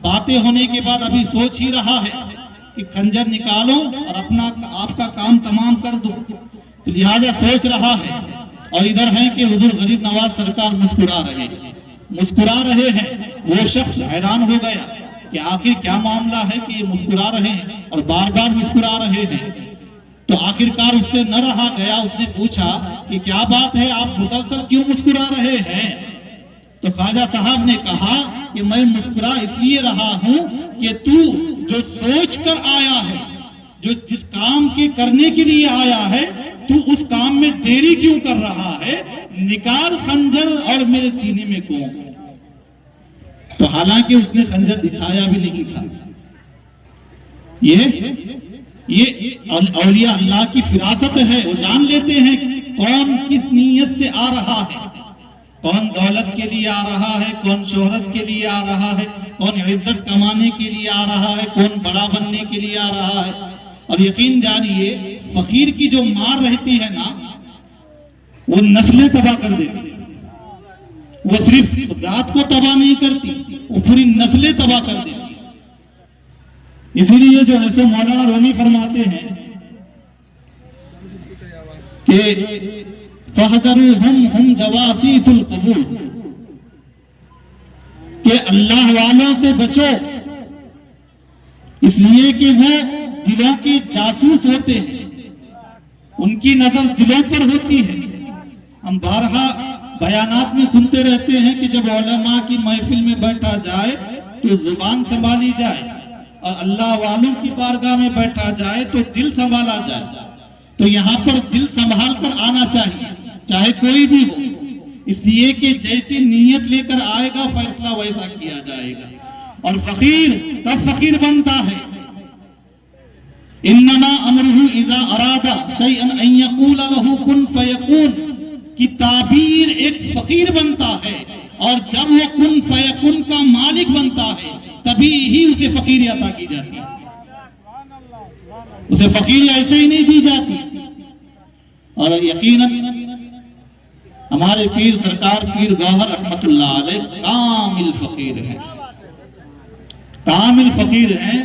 [SPEAKER 8] बातें होने के बाद अभी सोच ही रहा है कि खंजर निकालो और अपना आपका काम तमाम कर दो, तो लिहाजा सोच रहा है। और इधर है कि हुजूर गरीब नवाज सरकार मुस्कुरा रहे हैं। वो शख्स हैरान हो गया कि आखिर क्या मामला है कि ये मुस्कुरा रहे हैं और बार बार मुस्कुरा रहे हैं। तो आखिरकार उससे न रहा गया, उसने पूछा कि क्या बात है, आप मुसलसल क्यों मुस्कुरा रहे हैं? तो ख्वाजा साहब ने कहा कि मैं मुस्कुरा इसलिए रहा हूं कि तू जो सोच कर आया है, जो जिस काम के करने के लिए आया है, तू उस काम में देरी क्यों कर रहा है? निकाल खंजर और मेरे सीने में को। तो हालांकि उसने खंजर दिखाया भी नहीं था। ये औलिया अल्लाह की फिरासत है, वो जान लेते हैं कौन किस नीयत से आ रहा है, कौन दौलत के लिए आ रहा है, कौन शोहरत के लिए आ रहा है, कौन इज्जत कमाने के लिए आ रहा है, कौन बड़ा बनने के लिए आ रहा है। और यकीन जानिए फकीर की जो मार रहती है ना, वो नस्लें तबाह कर देती है। वो सिर्फ जात को तबाह नहीं करती, वो पूरी नस्लें तबाह कर देती है। इसीलिए जो है सो मौलाना रूमी फरमाते हैं कि फहदरुहुम जवासीसुल कबूल, कि अल्लाह वालों से बचो, इसलिए कि वो दिलों के जासूस होते हैं, उनकी नजर दिलों पर होती है। हम बारहा बयानात में सुनते रहते हैं कि जब उलमा की महफिल में बैठा जाए तो जुबान संभाली जाए, और अल्लाह वालों की बारगाह में बैठा जाए तो दिल संभाला जाए। तो यहाँ पर दिल संभाल कर आना चाहिए, चाहे कोई भी हो, इसलिए कि जैसी नीयत लेकर आएगा फैसला वैसा किया जाएगा। और फकीर तब फकीर बनता है, इन्नमा अमरुहु इज़ा अरादा शैअन अन यक़ूल लहू कुन फयकून की ताबीर एक फकीर बनता है, और जब वो कुन फयकून का मालिक बनता है तभी ही उसे फकीरी अता की जाती है। उसे फकीरी ऐसे ही नहीं दी जाती। और यकीनन हमारे पीर सरकार पीर गौहर रहमतुल्लाह अलैह कामिल फकीर हैं, कामिल फकीर हैं।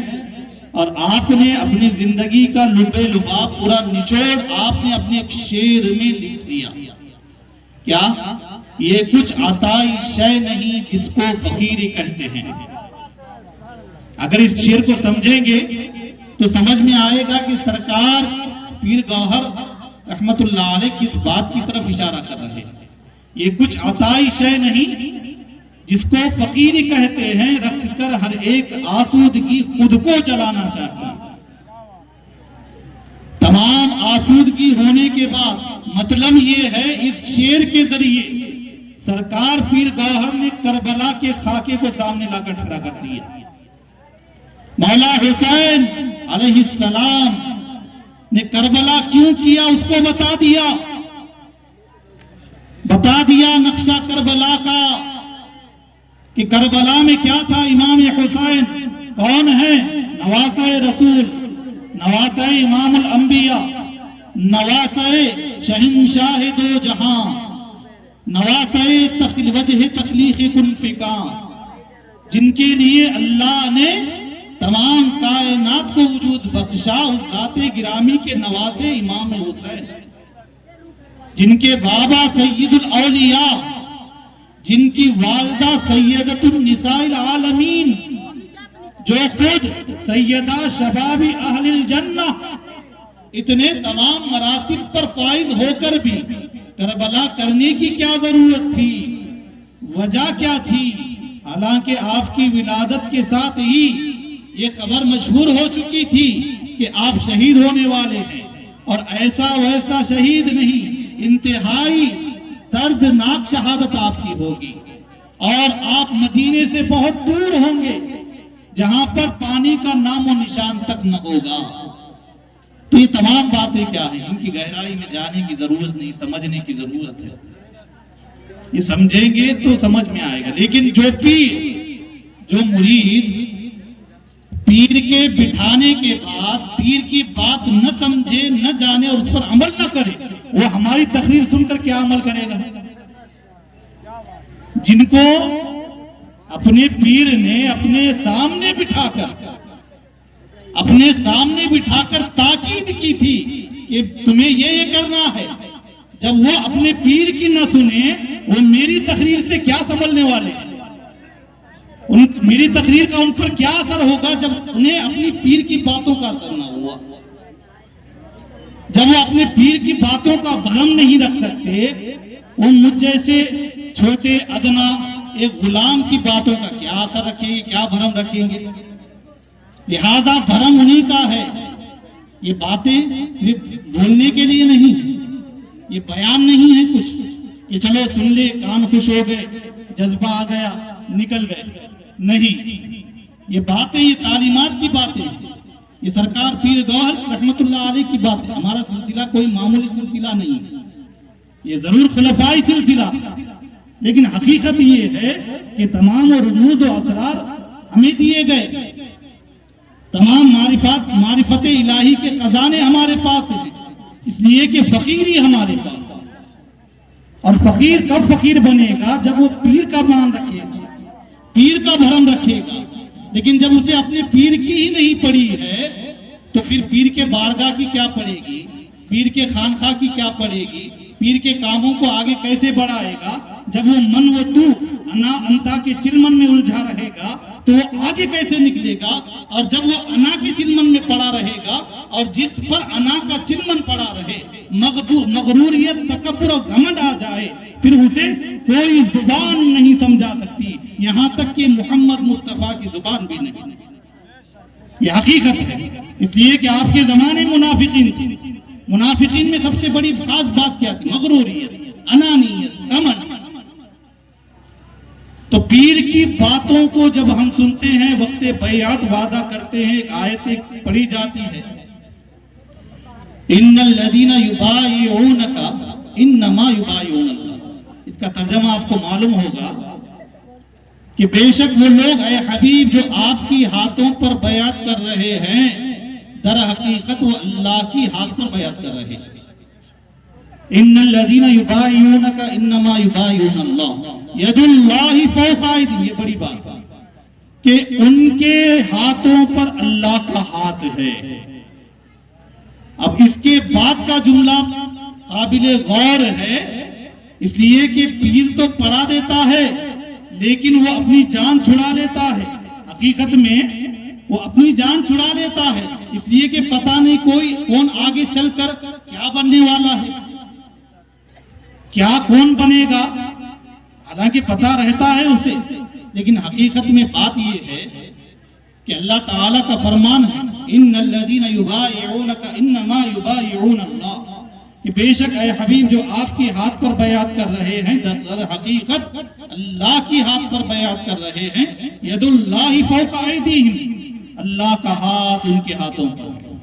[SPEAKER 8] और आपने अपनी जिंदगी का लुबे लुबाब पूरा निचोड़ आपने अपने एक शेर में लिख दिया। क्या? ये कुछ अताई शय नहीं जिसको फकीरी कहते हैं। अगर इस शेर को समझेंगे तो समझ में आएगा कि सरकार पीर गौहर रहमतुल्लाह अलैह किस बात की तरफ इशारा कर रहे हैं। ये कुछ अताई शय नहीं जिसको फकीरी कहते हैं, रखकर हर एक आसूदगी खुद को जलाना चाहते हैं। तमाम आसूदगी होने के बाद मतलब ये है, इस शेर के जरिए सरकार पीर गौहर ने करबला के खाके को सामने लाकर खड़ा कर दिया। मौला हुसैन अलैहिस्सलाम ने करबला क्यों किया उसको बता दिया नक्शा करबला का कि करबला में क्या था। इमाम हुसैन कौन है? नवासे रसूल, नवासे इमामुल अंबिया, नवासे शहंशाह दो जहां, नवासे वजह तखलीक कुन फिका, जिनके लिए अल्लाह ने तमाम कायनात को वजूद बख्शा, उस ज़ाते गिरामी के नवासे इमाम हुसैन, जिनके बाबा सैयदुल औलिया, जिनकी वालदा सैयदतुन निसाइल आलमीन, जो खुद सैयदा शबाबी अहलिल जन्ना, इतने तमाम मरातिब पर फाइज होकर भी करबला करने की क्या जरूरत थी? वजह क्या थी? हालांकि आपकी विलादत के साथ ही ये खबर मशहूर हो चुकी थी कि आप शहीद होने वाले हैं, और ऐसा वैसा शहीद नहीं, इंतहाई दर्दनाक शहादत आपकी होगी, और आप मदीने से बहुत दूर होंगे जहां पर पानी का नामो निशान तक न होगा। तो ये तमाम बातें क्या है, इनकी गहराई में जाने की जरूरत नहीं, समझने की जरूरत है। ये समझेंगे तो समझ में आएगा। लेकिन जो पीर, जो मुरीद पीर के बिठाने के बाद पीर की बात न समझे, न जाने और उस पर अमल न करे, वो हमारी तकरीर सुनकर क्या अमल करेगा? जिनको अपने पीर ने अपने सामने बिठाकर ताकीद की थी कि तुम्हें ये करना है, जब वो अपने पीर की न सुने, वो मेरी तकरीर से क्या समझने वाले हैं? मेरी तकरीर का उन पर क्या असर होगा जब उन्हें अपनी पीर की बातों का असर ना हुआ? जब वो अपने पीर की बातों का भरम नहीं रख सकते, वो मुझ जैसे छोटे अदना एक गुलाम की बातों का क्या असर रखेंगे, क्या भरम रखेंगे? लिहाजा भरम उन्हीं का है। ये बातें सिर्फ बोलने के लिए नहीं है, ये बयान नहीं है कुछ कि चलो सुन ले, कान खुश हो गए, जज्बा आ गया, निकल गए। नहीं, ये बातें, ये तालीमात की बातें, ये सरकार पीर गौहर रहमतुल्लाह अलैह की बात है। हमारा सिलसिला कोई मामूली सिलसिला नहीं है, ये जरूर खुलफाई सिलसिला, लेकिन हकीकत ये है कि तमाम रुमूज और असरार हमें दिए गए, तमाम मारिफत इलाही के खजाने हमारे पास हैं, इसलिए कि फकीर ही हमारे पास है। और फकीर कब फकीर बनेगा? जब वो पीर का मान रखेगा, पीर का भरम रखेगा। लेकिन जब उसे अपने पीर की ही नहीं पड़ी है, तो फिर पीर के बारगाह की क्या पड़ेगी, पीर के खानखा की क्या पड़ेगी, पीर के कामों को आगे कैसे बढ़ाएगा? जब वो मन वो तू अना अंता के चिलमन में उलझा रहेगा, तो वो आगे कैसे निकलेगा? और जब वो अना के चिन्मन में पड़ा रहेगा और जिस पर अना का चिन्मन पड़ा रहे, मगरूरियत, तकब्बुर और घमंड आ जाए, फिर उसे कोई जुबान नहीं समझा सकती, यहाँ तक कि मोहम्मद मुस्तफा की जुबान भी नहीं। ये हकीकत है। इसलिए कि आपके जमाने मुनाफिकीन थे। मुनाफिकीन में सबसे बड़ी खास बात क्या थी? मगरूरियत, अनानियत, घमंड। तो पीर की बातों को जब हम सुनते हैं, वक्ते बैयात वादा करते हैं, एक आयत पढ़ी जाती है, इन्नल लदीना युबाइऊनका इन्नमा युबाइऊन अल्लाह। इसका तर्जमा आपको मालूम होगा कि बेशक वो लोग, ऐ हबीब, जो आपकी हाथों पर बयात कर रहे हैं, दर हकीकत वो अल्लाह की हाथ पर बयात कर रहे हैं। इन्नल लदीना युबाइऊनका इन्नमा युबाइऊन अल्लाह यदुल्लाहि फौका अयदीहिम। ये बड़ी बात है कि उनके हाथों पर अल्लाह का हाथ है। अब इसके बाद का जुमला काबिले गौर है, इसलिए कि पीर तो पढ़ा देता है लेकिन वो अपनी जान छुड़ा लेता है। हकीकत में वो अपनी जान छुड़ा लेता है, इसलिए कि पता नहीं कौन आगे चलकर क्या बनने वाला है, क्या कौन बनेगा, हालांकि पता रहता है उसे। लेकिन हकीकत में बात यह है कि अल्लाह ताला का फरमान है, इन्नल लज़ीना युबाइऊनका इन्नमा युबाइऊन अल्लाह, कि बेशक ऐ हबीब, जो आपके हाथ पर बयात कर रहे हैं, दर हकीकत अल्लाह की हाथ पर बयात कर रहे हैं। यदुल्लाहि फौका अयदीहिम, अल्लाह का हाथ उनके हाथों पर है।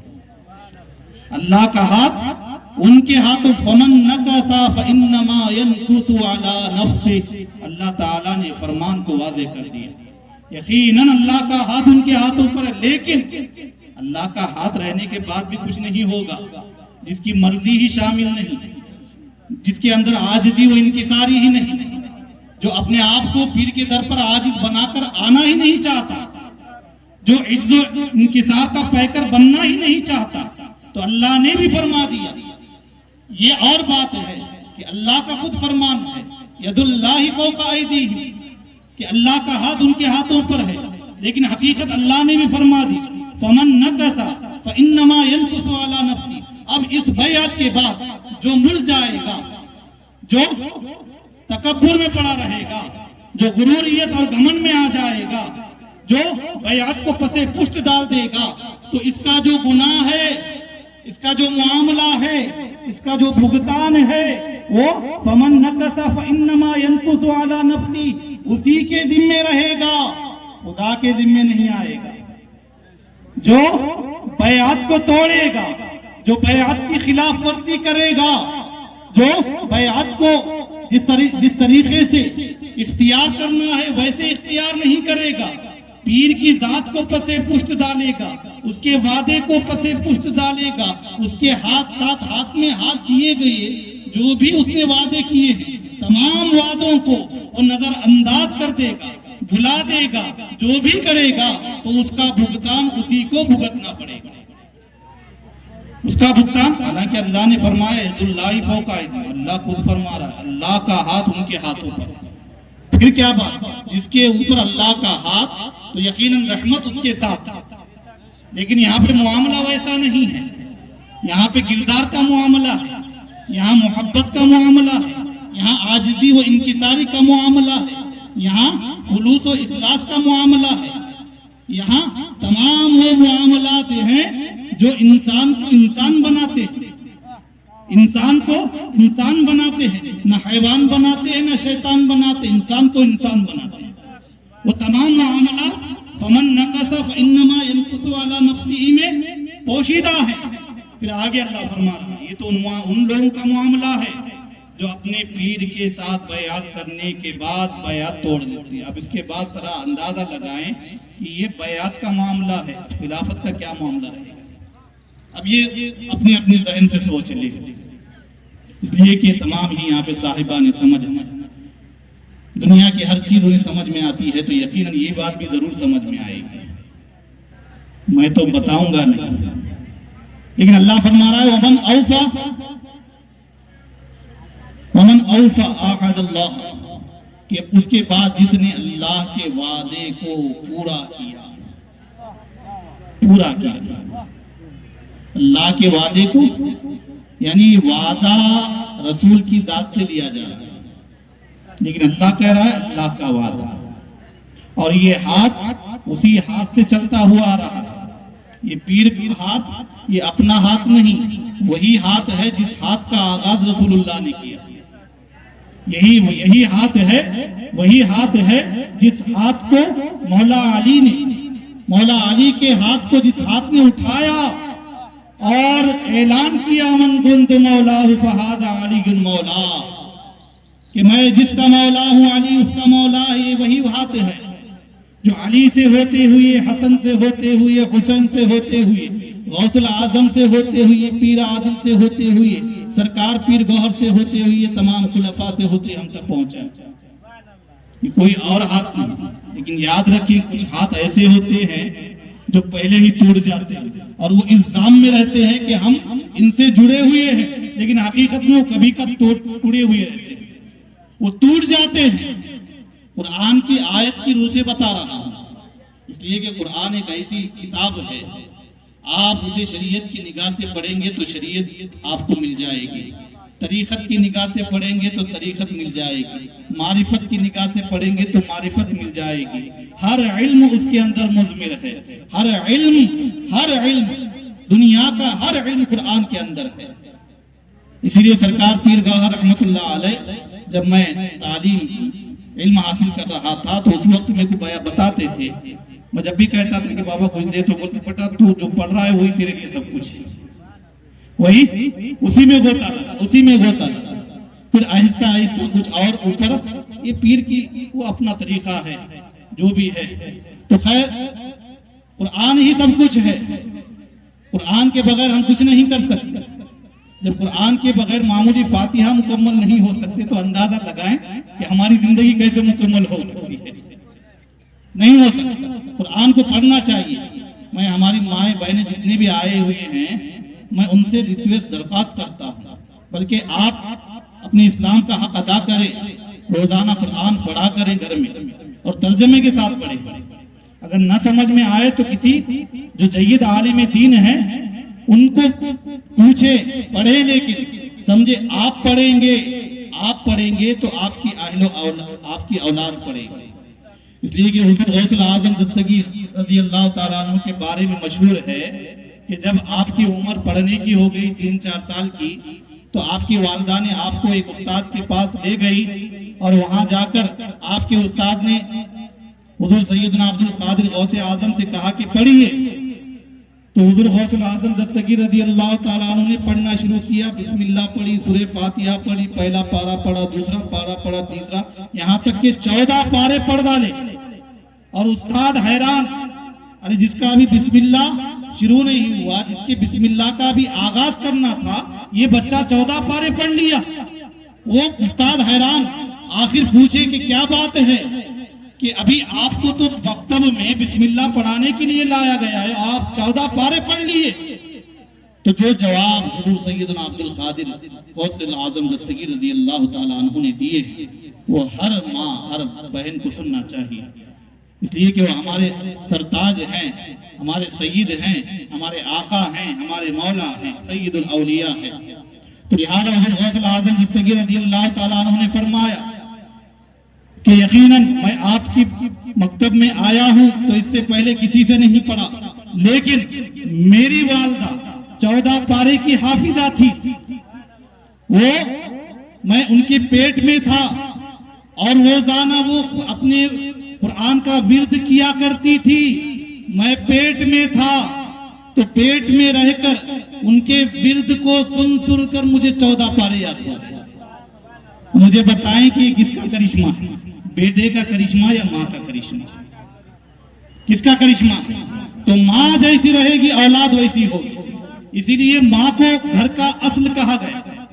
[SPEAKER 8] अल्लाह का हाथ उनके हाथों। फमन नकसा फइन्नमा यनकुसु अला नफ्सिही, अल्लाह ताला ने फरमान को वाज़ेह कर दिया। यकीनन अल्लाह का हाथ उनके हाथों पर है, लेकिन अल्लाह का हाथ रहने के बाद भी कुछ नहीं होगा जिसकी मर्जी ही शामिल नहीं, जिसके अंदर आजिज़ी व इंकिसारी ही नहीं, जो अपने आप को पीर के दर पर आजिज़ बनाकर आना ही नहीं चाहता, जो इज्जत इंकिसार का पैकर बनना ही नहीं चाहता, तो अल्लाह ने भी फरमा दिया। ये और बात है कि अल्लाह का खुद फरमान है, यदुल्लाहि फौका अयदीहिम, कि अल्लाह का हाथ उनके हाथों पर है। लेकिन हकीकत अल्लाह ने भी फरमा दी, फमन नकसा फइन्नमा यनकुसु अला नफ्सी। अब इस बयात के बाद जो मुड़ जाएगा, जो तकब्बुर में पड़ा रहेगा, जो गुरूरियत और घमंड में आ जाएगा, जो बयात को पसे पुष्ट डाल देगा, तो इसका जो गुनाह है, इसका जो मामला है, इसका जो भुगतान है, वो फमन नकसा फइन्नमा यनकुसु अला नफ्सी, उसी के जिम्मे रहेगा, खुदा के जिम्मे नहीं आएगा। जो बयात को तोड़ेगा, जो बयात की खिलाफ वर्जी करेगा, जो बयात को जिस तरीके से इख्तियार करना है वैसे इख्तियार नहीं करेगा, पीर की जात को पसे पुष्ट डालेगा, उसके वादे को पसे पुष्ट डालेगा, उसके साथ हाथ में हाथ दिए गए जो भी उसने वादे किए हैं, तमाम वादों को वो नजरअंदाज कर देगा, भुला देगा, जो भी करेगा तो उसका भुगतान उसी को भुगतना पड़ेगा, उसका भुगतान। हालांकि अल्लाह ने फरमाया यदुल्लाहि फौका अयदीहिम, अल्लाह खुद फरमा रहा है, अल्लाह का हाथ उनके हाथों पर। फिर क्या बात, जिसके ऊपर अल्लाह का हाथ तो यकीनन रहमत उसके साथ। लेकिन यहाँ पे मुआमला वैसा नहीं है, यहाँ पे किरदार का मुआमला है, यहाँ मोहब्बत का मुआमला है, यहाँ आजिज़ी व इंकिसारी का मुआमला है, यहाँ खुलूस व इखलास का मुआमला है, यहाँ तमाम वो मुआमलात हैं जो इंसान को इंसान बनाते हैं, इंसान को इंसान बनाते हैं, न हैवान बनाते हैं न शैतान बनाते, इंसान को इंसान बनाते हैं। वो तमाम मामला फमन नकसा फइन्नमा यनकुसु अला नफ्सिही में पोशीदा है। फिर आगे अल्लाह फरमा रहा है, ये तो उन लोगों का मामला है जो अपने पीर के साथ बयात करने के बाद बयात तोड़ देती है। अब इसके बाद जरा अंदाजा लगाएं कि ये बयात का मामला है, खिलाफत का क्या मामला है। अब ये अपने अपने ज़हन से सोच लीजिए, इसलिए कि तमाम ही यहाँ पे साहिबान समझ है, दुनिया की हर चीज उन्हें समझ में आती है, तो यकीनन ये बात भी जरूर समझ में आएगी। मैं तो बताऊंगा नहीं, लेकिन अल्लाह फरमा रहा है वमन औफा अहद अल्लाह, कि उसके बाद जिसने अल्लाह के वादे को पूरा किया, अल्लाह के वादे को, यानी वादा रसूल की जात से लिया जा रहा है, लेकिन अल्लाह कह रहा है अल्लाह का वादा, और ये हाथ उसी हाथ से चलता हुआ आ रहा है। ये पीर का हाथ ये अपना हाथ नहीं, वही हाथ है जिस हाथ का आगाज रसूलुल्लाह ने किया। यही हाथ है, वही हाथ है जिस हाथ को मौला अली के हाथ को जिस हाथ ने उठाया और ऐलान किया, मन कुंतु मौलाहु फहादा अली मौला, कि मैं जिसका मौला हूं अली उसका मौला, ये वही हाथ है जो अली से होते हुए, हसन से होते हुए, हुसैन से होते हुए, गौसुल आजम से होते हुए, पीर आदिल से होते हुए, सरकार पीर गौहर से होते हुए, तमाम खुलफा से होते हम तक पहुंचा। ये कोई और हाथ नहीं, लेकिन याद रखिए कुछ हाथ ऐसे होते हैं जो पहले ही टूट जाते हैं और वो इल्जाम में रहते हैं कि हम इनसे जुड़े हुए हैं, लेकिन हकीकत में वो कभी कभी टूटे हुए रहते हैं, वो टूट जाते हैं। कुरान की आयत की रूह से बता रहा हूं, इसलिए कि कुरान एक ऐसी किताब है, आप उसे शरीयत की निगाह से पढ़ेंगे तो शरीयत आपको मिल जाएगी, तरीक़त की निगाह से पढ़ेंगे तो तरीक़त मिल जाएगी, मारिफत की निगाह से पढ़ेंगे तो मारिफत मिल जाएगी। हर इल्म उसके अंदर मुज़मिर है, हर इल्म दुनिया का हर इल्म कुरान के अंदर है। इसीलिए सरकार पीर गौहर रहमतुल्लाह अलैह, जब मैं तालीम इल्म हासिल कर रहा था तो उस वक्त मेरे को बताते थे, मैं जब भी कहता था कि बाबा कुछ दे तो बोलते बेटा तू जो पढ़ रहा है वही तेरे लिए सब कुछ है, वही उसी में होता था। फिर आहिस्ता आहिस्ता कुछ और ऊपर, ये पीर की वो अपना तरीका है जो भी है। तो खैर कुरान ही सब कुछ है, कुरान के बगैर हम कुछ नहीं कर सकते। जब कुरान के बगैर मामूली फातिहा मुकम्मल नहीं हो सकते तो अंदाजा लगाएं कि हमारी जिंदगी कैसे मुकम्मल हो सकती है, नहीं हो सकता। कुरान को पढ़ना चाहिए। मैं हमारी माएँ बहनें जितने भी आए हुए हैं, मैं उनसे रिक्वेस्ट दरख्वास्त करता हूँ, बल्कि आप अपने इस्लाम का हक अदा करें, रोजाना कुरान पढ़ा करें घर में और तर्जमे के साथ पढ़ें। अगर न समझ में आए तो किसी जो जय्यद आलिम दीन है उनको पूछे, पढ़े, लेकिन समझे। आप पढ़ेंगे तो आपकी औलाद पढ़ेगी। इसलिए कि हुज़ूर गौसुल आज़म दस्तगीर रज़ियल्लाहु ताला अन्हु के बारे में मशहूर है कि जब आपकी उम्र पढ़ने की हो गई 3-4 साल की, तो आपकी वालिदा ने आपको एक उस्ताद के पास ले गई और वहां जाकर आपके उस्ताद ने हुज़ूर सैयदना अब्दुल कादिर गौसे आज़म से कहा कि पढ़िए। तो हुज़ूर गौसुल आज़म दस्तगीर रज़ियल्लाहु ताला अन्हु ने पढ़ना शुरू किया। बिस्मिल्लाह पढ़ी, सूरह फातिहा पढ़ी, पहला पारा पढ़ा, दूसरा पारा पढ़ा, तीसरा, यहाँ तक के 14 पारे पढ़ डाले। और उस्ताद हैरान, अरे जिसका अभी बिस्मिल्लाह शुरू नहीं हुआ, जिसके बिस्मिल्लाह का भी आगाज करना था, ये बच्चा 14 पारे पढ़ लिया। वो उस्ताद हैरान, आखिर पूछे कि क्या बात है कि अभी आपको तो मकतब में बिस्मिल्लाह पढ़ाने के लिए लाया गया है, आप 14 पारे पढ़ लिए। तो जो जवाब हुज़ूर सैयदना अब्दुल कादिर गौसुल आज़म दस्तगीर रज़ियल्लाहु ताला अन्हु ने दिए, वो हर माँ हर बहन को सुनना चाहिए। इसलिए कि वो हमारे सरताज हैं, हमारे सईद हैं, हमारे आका हैं, हमारे मौला हैं, सईदुल औलिया हैं। तो लिहाजा हुज़ूर गौसुल आज़म दस्तगीर रज़ियल्लाहु ताला अन्हु ने फरमाया कि यकीनन मैं आपकी मकतब में आया हूं तो इससे पहले किसी से नहीं पढ़ा, लेकिन मेरी वालिदा 14 पारे की हाफिजा थी। वो मैं उनके पेट में था और रोजाना वो अपने कुरान का विर्द किया करती थी। मैं पेट में था तो पेट में रहकर उनके विर्द को सुन कर मुझे 14 पारे याद हुए। मुझे बताएं कि किसका करिश्मा है, बेटे का करिश्मा या माँ का करिश्मा? किसका करिश्मा? तो माँ जैसी रहेगी औलाद वैसी होगी। इसीलिए माँ को घर का असल कहा गया,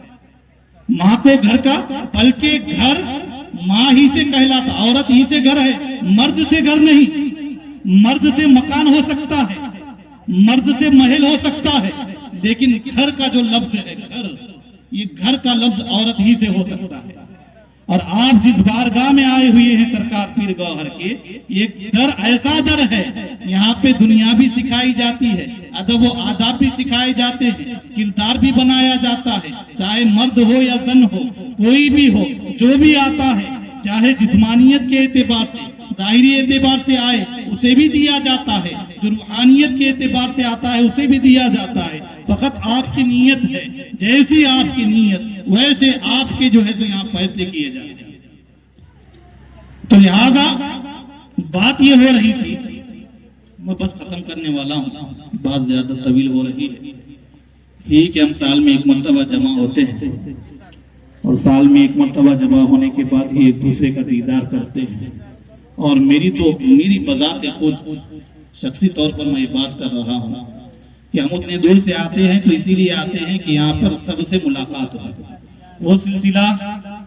[SPEAKER 8] माँ को घर का, बल्कि घर माँ ही से कहलाता, औरत ही से घर है, मर्द से घर नहीं। मर्द से मकान हो सकता है, मर्द से महल हो सकता है, लेकिन घर का जो लफ्ज है घर, ये घर का लफ्ज औरत ही से हो सकता है। और आप जिस बारगाह में आए हुए हैं सरकार पीर गौहर के, ये दर ऐसा दर है, यहाँ पे दुनिया भी सिखाई जाती है, अदब व आदाब भी सिखाए जाते हैं, किरदार भी बनाया जाता है, चाहे मर्द हो या जन हो, कोई भी हो, जो भी आता है, चाहे जिस्मानियत के एतबार से, जाहिरी एतबार से आए उसे भी दिया जाता है, जो रूहानियत के एतबार से आता है उसे भी दिया जाता है। फकत आपकी नीयत है, जैसी आपकी नीयत वैसे आपके जो है तो यहाँ फैसले किए जाते हैं। तो लिहाजा बात ये हो रही थी, मैं बस खत्म करने वाला हूँ, बात ज्यादा तवील हो रही है। ठीक है, हम साल में एक मरतबा जमा होते हैं और साल में एक मरतबा जमा होने के बाद ही एक दूसरे का दीदार करते हैं। और मेरी बजात खुद शख्सी तौर पर मैं ये बात कर रहा हूँ कि हम उतने दूर से आते हैं तो इसीलिए आते हैं कि यहाँ पर सबसे मुलाकात हो। वो सिलसिला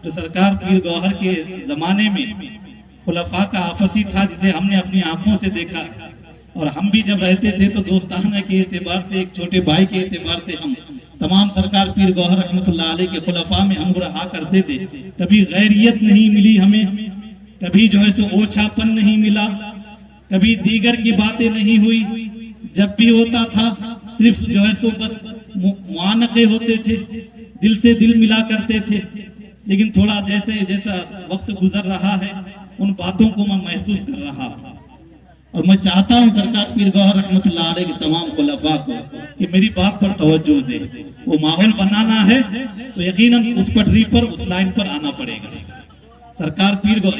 [SPEAKER 8] जो सरकार पीर गौहर के जमाने में खुलफा का आपसी था, जिसे हमने अपनी आंखों से देखा, और हम भी जब रहते थे तो दोस्ताना के एतबार से, एक छोटे भाई के एतबार से हम तमाम सरकार पीर गौहर रहमतुल्लाह अलैह के खुलफा में हम रहा करते थे। कभी गैरियत नहीं मिली हमें, कभी जो है सो ओछापन नहीं मिला, कभी दीगर की बातें नहीं हुई। जब भी होता था सिर्फ जो है सो बस मुआनके होते थे, दिल से दिल मिला करते थे। लेकिन थोड़ा जैसा वक्त गुजर रहा है, उन बातों को मैं महसूस कर रहा हूँ, और मैं चाहता हूँ सरकार पीर गौहर रहमतुल्लाह अलैह के तमाम खुलफा को कि मेरी बात पर तवज्जो दे। वो माहौल बनाना है तो यकीनन उस पटरी पर, उस लाइन पर आना पड़ेगा। सरकार पीर गौहर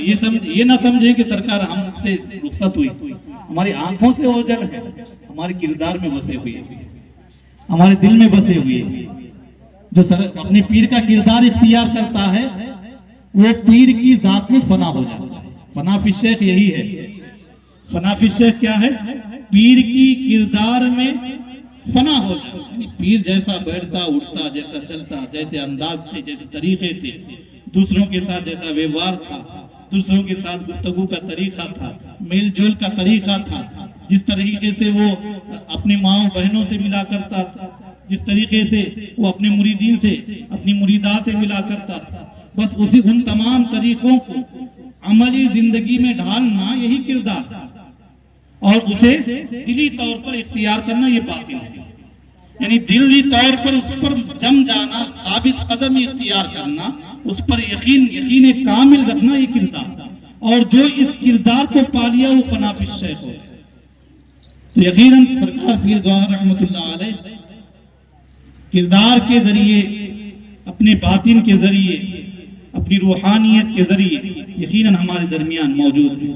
[SPEAKER 8] ये ना समझे कि सरकार हमसे रुखसत हुई, हमारी आंखों से ओझल है, हमारे किरदार में बसे हुए है, हमारे दिल में बसे हुए है। जो अपने पीर का किरदार इख्तियार करता है वो पीर की जात में फना हो जाता है। फना फी शेख यही है। फना फी शेख क्या है? पीर की किरदार में फना हो जाए। पीर जैसा बैठता उठता, जैसा चलता, जैसे अंदाज थे, जैसे तरीके थे, दूसरों के साथ जैसा व्यवहार था, दूसरों के साथ गुफ्तगू का तरीका था, मेल जोल का तरीका था, जिस तरीके से वो अपने माओ बहनों से मिला करता था, जिस तरीके से वो अपने मुरीदीन से, अपनी मुरीदा से मिला करता था, बस उन तमाम तरीकों को अमली जिंदगी में ढालना यही किरदार था। और उसे दिली तौर पर इख्तियार करना ये बातिन है, यानी दिली तौर पर उस पर जम जाना, साबित कदम इख्तियार करना, उस पर यकीन कामिल रखना ये किरदार। और जो इस किरदार को पा लिया वो फना फी शेख हो। तो यकीनन सरकार पीर गौहर रहमतुल्लाह अलैह किरदार के जरिए, अपने बातिन के जरिए, अपनी रूहानियत के जरिए यकीनन हमारे दरमियान मौजूद है।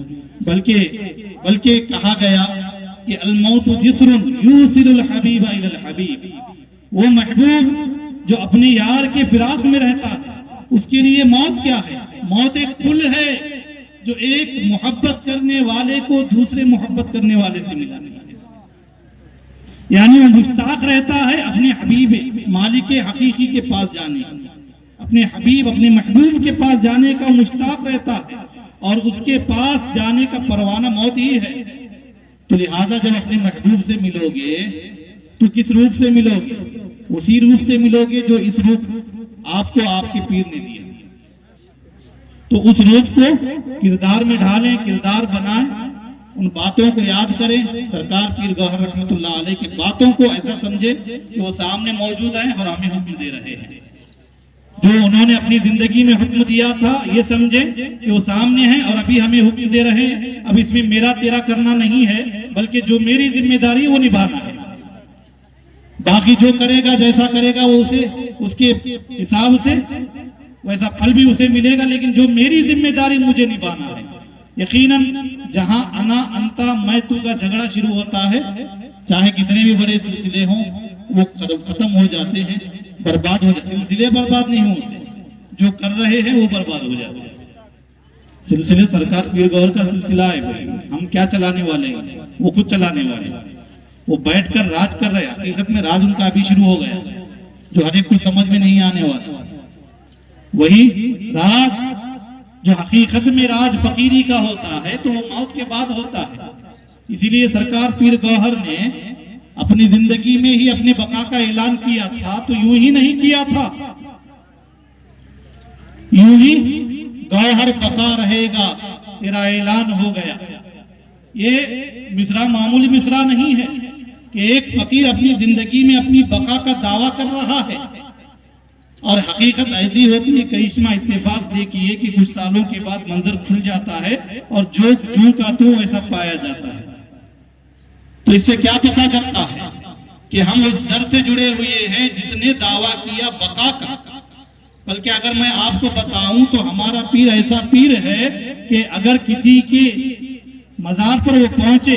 [SPEAKER 8] बल्कि कहा गया कि अल-मौतु जिस्रुन यूसिलुल हबीबा इलल हबीब, वो महबूब जो अपने यार के फिराक में रहता है, उसके लिए मौत क्या है? मौत एक पुल है जो एक मोहब्बत करने वाले को दूसरे मोहब्बत करने वाले से मिलाती है। यानी वो मुश्ताक रहता है अपने हबीब मालिक हकीकी के पास जाने, अपने हबीब, अपने महबूब के पास जाने का मुश्ताक रहता है, और उसके पास जाने का परवाना मौत ही है। तो लिहाजा जब अपने महबूब से मिलोगे तो किस रूप से मिलोगे? उसी रूप से मिलोगे जो इस रूप आपको आपके पीर ने दिया। तो उस रूप को किरदार में ढालें, किरदार बनाएं, उन बातों को याद करें। सरकार पीर गौहर रहमतुल्लाह अलैह की बातों को ऐसा समझे कि वो सामने मौजूद हैं और हमें हुक्म दे रहे हैं। जो उन्होंने अपनी जिंदगी में हुक्म दिया था ये समझे कि वो सामने हैं और अभी हमें हुक्म दे रहे हैं। अब इसमें मेरा तेरा करना नहीं है, बल्कि जो मेरी जिम्मेदारी है वो निभाना है। बाकी जो करेगा, जैसा करेगा, वो उसके हिसाब से वैसा फल भी उसे मिलेगा, लेकिन जो मेरी जिम्मेदारी मुझे निभाना है। यकीनन जहां अना अंता मैं तू का झगड़ा शुरू होता है, चाहे कितने भी बड़े सिलसिले हों, वो खत्म हो जाते हैं, बर्बाद हो जाते हैं। सिलसिले बर्बाद नहीं होते, जो कर रहे हैं वो बर्बाद हो जाते हैं। सिलसिले सरकार पीर गौहर का सिलसिला है, हम क्या चलाने वाले हैं, वो खुद चलाने वाले हैं। वो बैठकर राज कर रहे हैं, हकीकत में राज उनका अभी शुरू हो गया, जो हर एक कुछ समझ में नहीं आने वाला। वही राज जो हकीकत में राज फकीरी का होता है, तो वो मौत के बाद होता है। इसीलिए सरकार पीर गौहर ने अपनी जिंदगी में ही अपने बका का ऐलान किया था, तो यूं ही नहीं किया था, यूं ही गौहर बका रहेगा, तेरा ऐलान हो गया। ये मिसरा मामूली मिसरा नहीं है कि एक फकीर अपनी जिंदगी में अपनी बका का दावा कर रहा है, और हकीकत ऐसी होती है, करिश्मा इत्तेफाक देखिए कि कुछ सालों के बाद मंजर खुल जाता है और जो जू का तो वैसा पाया जाता है। तो इससे क्या पता चलता है कि हम उस दर से जुड़े हुए हैं जिसने दावा किया बका का। बल्कि अगर मैं आपको बताऊं तो हमारा पीर ऐसा पीर है कि अगर किसी के मजार पर वो पहुंचे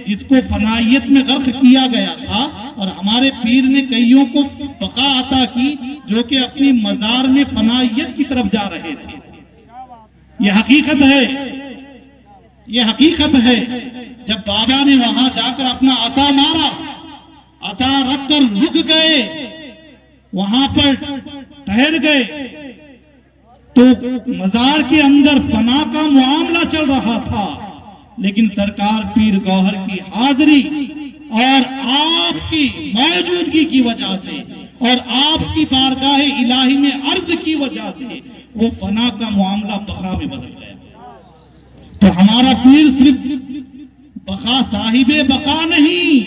[SPEAKER 8] जिसको फनाइयत में गर्क किया गया था, और हमारे पीर ने कईयों को बका अता की जो कि अपनी मजार में फनाइयत की तरफ जा रहे थे। ये हकीकत है, ये हकीकत है। जब बाबा ने वहां जाकर अपना आसा मारा, आसा रखकर रुक गए, वहां पर ठहर गए, तो मजार के अंदर फना का मामला चल रहा था, लेकिन सरकार पीर गौहर की हाजिरी और आपकी मौजूदगी की वजह से और आपकी बारगाह इलाही में अर्ज की वजह से वो फना का मामला बका में बदल गया। तो हमारा पीर सिर्फ बका साहिबे बका नहीं,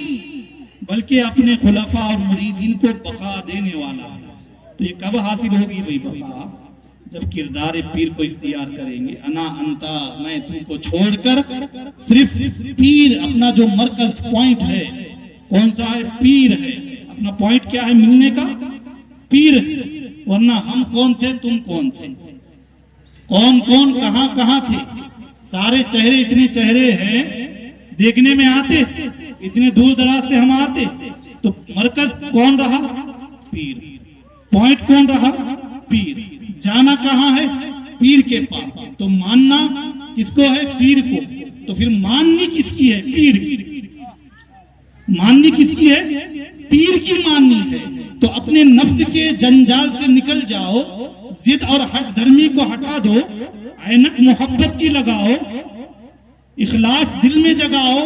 [SPEAKER 8] बल्कि अपने खुलफा और मुरीदीन को बका देने वाला है। तो ये कब हासिल होगी भाई बका? जब किरदार पीर को इख्तियार करेंगे। अना अंता, मैं तुमको छोड़कर, सिर्फ पीर अपना जो मरकज पॉइंट है, कौन सा है? पीर है। अपना पॉइंट क्या है मिलने का? पीर है। वरना हम कौन थे, तुम कौन थे, कौन कौन कहां कहां थे? सारे चेहरे, इतने चेहरे हैं, देखने में आते, इतने दूर दराज से हम आते, तो मरकज कौन रहा? पीर। पॉइंट कौन रहा? पीर। जाना कहां है? पीर के पास। तो मानना किसको है? पीर को। तो फिर माननी किसकी है? पीर की। माननी किसकी है? पीर की माननी है। तो अपने नफ्स के जंजाल से निकल जाओ, जिद और हक धर्मी को हटा दो, ऐनक मोहब्बत की लगाओ, इखलास दिल में जगाओ,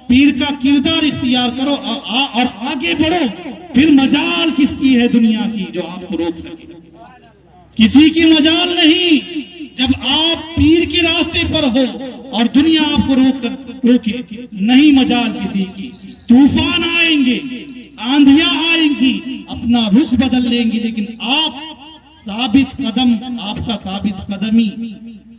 [SPEAKER 8] पीर का किरदार इख्तियार करो और आगे बढ़ो। फिर मजाल किसकी है दुनिया की जो आपको रोक सके? किसी की मजाल नहीं। जब आप पीर के रास्ते पर हो और दुनिया आपको रोके, नहीं मजाल किसी की। तूफान आएंगे, आंधियां आएंगी, अपना रुख बदल लेंगी, लेकिन आप साबित कदम, आपका साबित कदमी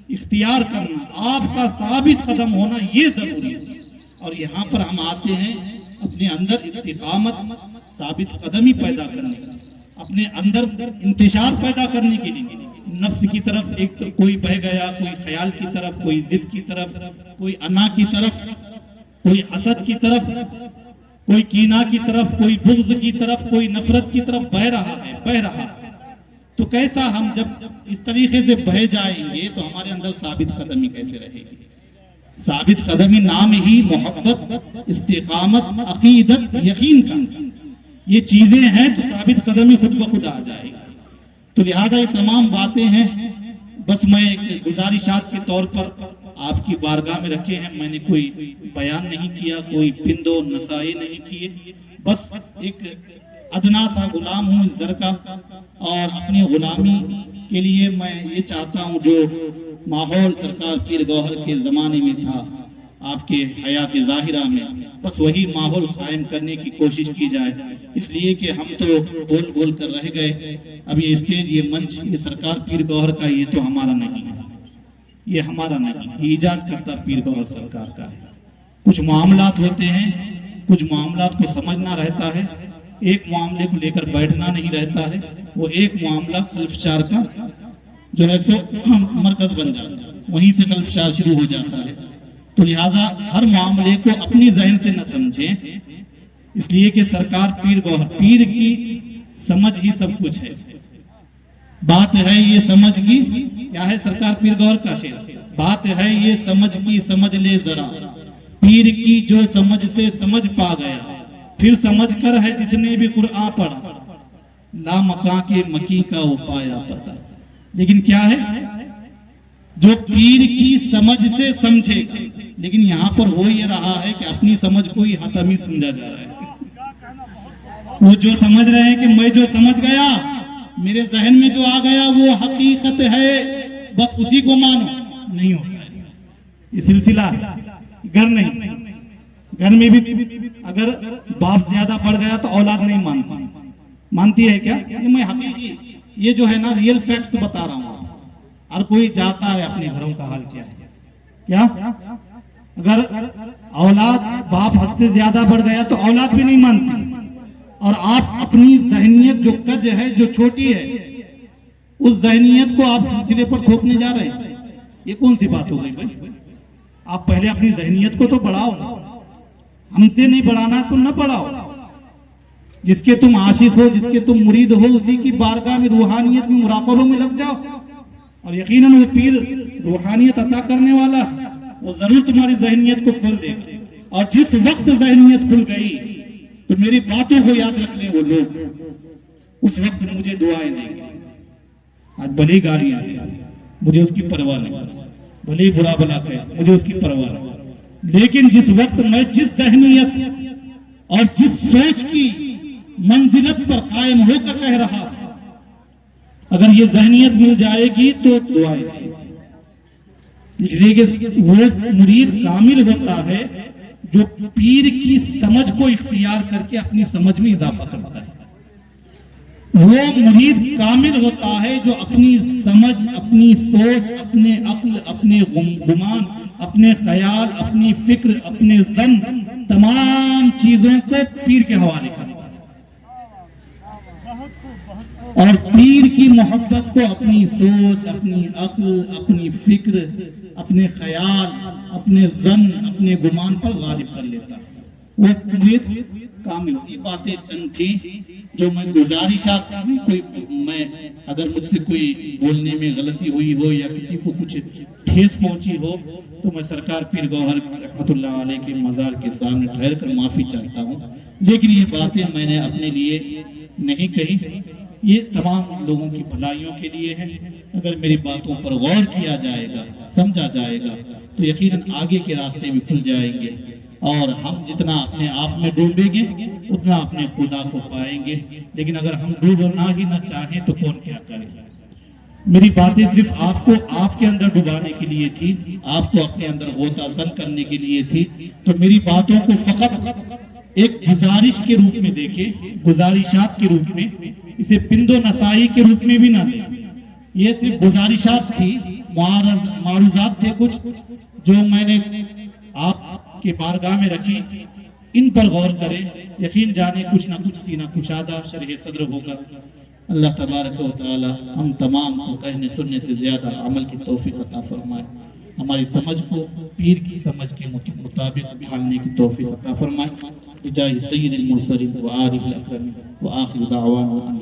[SPEAKER 8] इख्तियार करना, आपका साबित कदम होना ये जरूरी है। और यहाँ पर हम आते हैं अपने अंदर इस्तिकामत, साबित कदमी पैदा करने का, अपने अंदर इंतशार पैदा करने के लिए। नफ्स की तरफ एक तो कोई बह गया, कोई ख्याल की तरफ, कोई जिद की तरफ, कोई अना की तरफ, कोई हसद की तरफ, कोई कीना की तरफ, कोई बुग़्ज़ की तरफ, कोई नफरत की तरफ बह रहा है। तो कैसा हम जब इस तरीके से बह जाएंगे तो हमारे अंदर साबित कदमी कैसे रहेगी? साबित कदमी नाम ही मोहब्बत, इस्तिकामत, अकीदत, यकीन का ये चीजें हैं, तो साबित कदमी खुद ब खुद आ जाएगी। तो लिहाजा ये तमाम बातें हैं, बस मैं एक गुजारिशात के तौर पर आपकी बारगाह में रखे हैं। मैंने कोई बयान नहीं किया, कोई पिंदो नसाई नहीं किए, बस एक अदना सा गुलाम हूँ इस दर का, और अपनी गुलामी के लिए मैं ये चाहता हूँ जो माहौल सरकार पीर गौहर के ज़माने में था, आपके हयात ज़ाहिरा में, बस वही माहौल कायम करने की कोशिश की जाए। इसलिए कि हम तो बोल बोल कर रह गए। अब ये स्टेज, ये मंच, ये सरकार पीर गौहर का, ये तो हमारा नहीं है, ये हमारा नहीं, ये ईजाद करता पीर गौहर सरकार का है। कुछ मामलात होते हैं, कुछ मामलात को समझना रहता है, एक मामले को लेकर बैठना नहीं रहता है। वो एक मामला खल्फचार का जो है सो मरकज बन जाता है, वहीं से खल्फचार शुरू हो जाता है। तो लिहाजा हर मामले को अपनी जहन से न समझें, इसलिए कि सरकार पीर गौहर, पीर की समझ ही सब कुछ है। बात है ये समझ की, क्या है सरकार पीर गौहर का शेर? बात है ये समझ की, समझ ले जरा, पीर की जो समझ से समझ पा गया, फिर समझ कर है जिसने भी कुरान पढ़ा, ला मका के मकी का वो पाया पता। लेकिन क्या है, जो पीर की समझ से समझेगा, लेकिन यहाँ पर हो ये रहा है कि अपनी समझ को ही हतमी समझा जा रहा है। वो जो समझ रहे हैं कि मैं जो समझ गया, मेरे जहन में जो आ गया वो हकीकत है,
[SPEAKER 9] बस उसी को मानो, नहीं होता है। ये सिलसिला है, घर नहीं, घर में भी अगर बाप ज्यादा बढ़ गया तो औलाद नहीं मानती है क्या? ये मैं हकीकी, ये जो है ना रियल फैक्ट्स बता रहा हूँ। हर कोई चाहता है अपने घरों का हाल क्या है, क्या अगर औलाद बाप हद से ज्यादा बढ़ गया तो औलाद भी नहीं मानती। और आप अपनी जहनियत जो कज है, जो छोटी है, उस जहनियत को आप सिलसिले पर थोपने जा रहे हैं। ये कौन सी बात हो गई भाई? आप पहले अपनी जहनियत को तो बढ़ाओ, हमसे नहीं बढ़ाना तो न बढ़ाओ। जिसके तुम आशिक हो, जिसके तुम मुरीद हो, उसी की बारगाह में रूहानियत में मुराकबों में लग जाओ, और यकीनन वो पीर रूहानियत अता करने वाला वो जरूर तुम्हारी जहनियत को खोल देगा। और जिस वक्त जहनियत खुल गई तो मेरी बातों को याद रख ले वो लोग, उस वक्त मुझे दुआएं देंगे। आज भले गालियां दे, मुझे उसकी परवाह नहीं, भले बुरा भला कहे, मुझे उसकी परवाह नहीं। लेकिन जिस वक्त मैं जिस जहनियत और जिस सोच की मंजिलत पर कायम होकर कह रहा, अगर ये जहनियत मिल जाएगी तो दुआएं देंगे। वो मुरीद कामिल होता है जो पीर की समझ को इख्तियार करके अपनी समझ में इजाफा करता है। वो मुरीद कामिल होता है जो अपनी समझ, अपनी सोच, अपने अक्ल, अपने गुमान, अपने ख्याल, अपनी फिक्र, अपने जन, तमाम चीजों को पीर के हवाले करता है। और पीर की मोहब्बत को अपनी सोच, अपनी अक्ल, अपनी फिक्र, अपने ख्याल, अपने जन, अपने गुमान पर गालिब कर लेता है। वो मुरीद कामिल। ये बातें चंद थी जो मैं गुजारिशात में, कोई मैं अगर मुझसे कोई बोलने में गलती हुई हो या किसी को कुछ ठेस पहुंची हो तो मैं सरकार पीर गौहर रहमतुल्लाह अलैह के मज़ार के सामने ठहर कर माफी चाहता हूँ। लेकिन ये बातें मैंने अपने लिए नहीं कही, ये तमाम लोगों की भलाइयों के लिए है। अगर मेरी बातों पर गौर किया जाएगा, समझा जाएगा, तो यकीनन आगे के रास्ते भी खुल जाएंगे और हम जितना अपने आप में डूबेंगे उतना अपने खुदा को पाएंगे। लेकिन अगर हम डूबना ही न चाहें तो कौन क्या करे। मेरी बातें सिर्फ आपको आपके अंदर डुबाने के लिए थी, आपको अपने अंदर गोताजन करने के लिए थी। तो मेरी बातों को फकत एक गुजारिश के रूप में देखे, गुजारिशात के रूप में, इसे पिंदो नसाई के रूप में भी ना ले। ये सिर्फ गुजारिशात थी, मारूजात थे कुछ जो मैंने आपके बारगाह में रखी। इन पर गौर करें, यकीन जाने कुछ ना कुछ सीना कुशादा शरह सद्र होगा। अल्लाह तबारक व तआला हम तमाम को कहने सुनने से ज्यादा अमल की तौफीक अता फरमाए, हमारी समझ को पीर की समझ के मुताबिक ढालने की तौफीक अता फरमाए। बिजाहि सय्यिदिल मुरसलीन व आलिहिल अकरमीन व आखिर दावाना।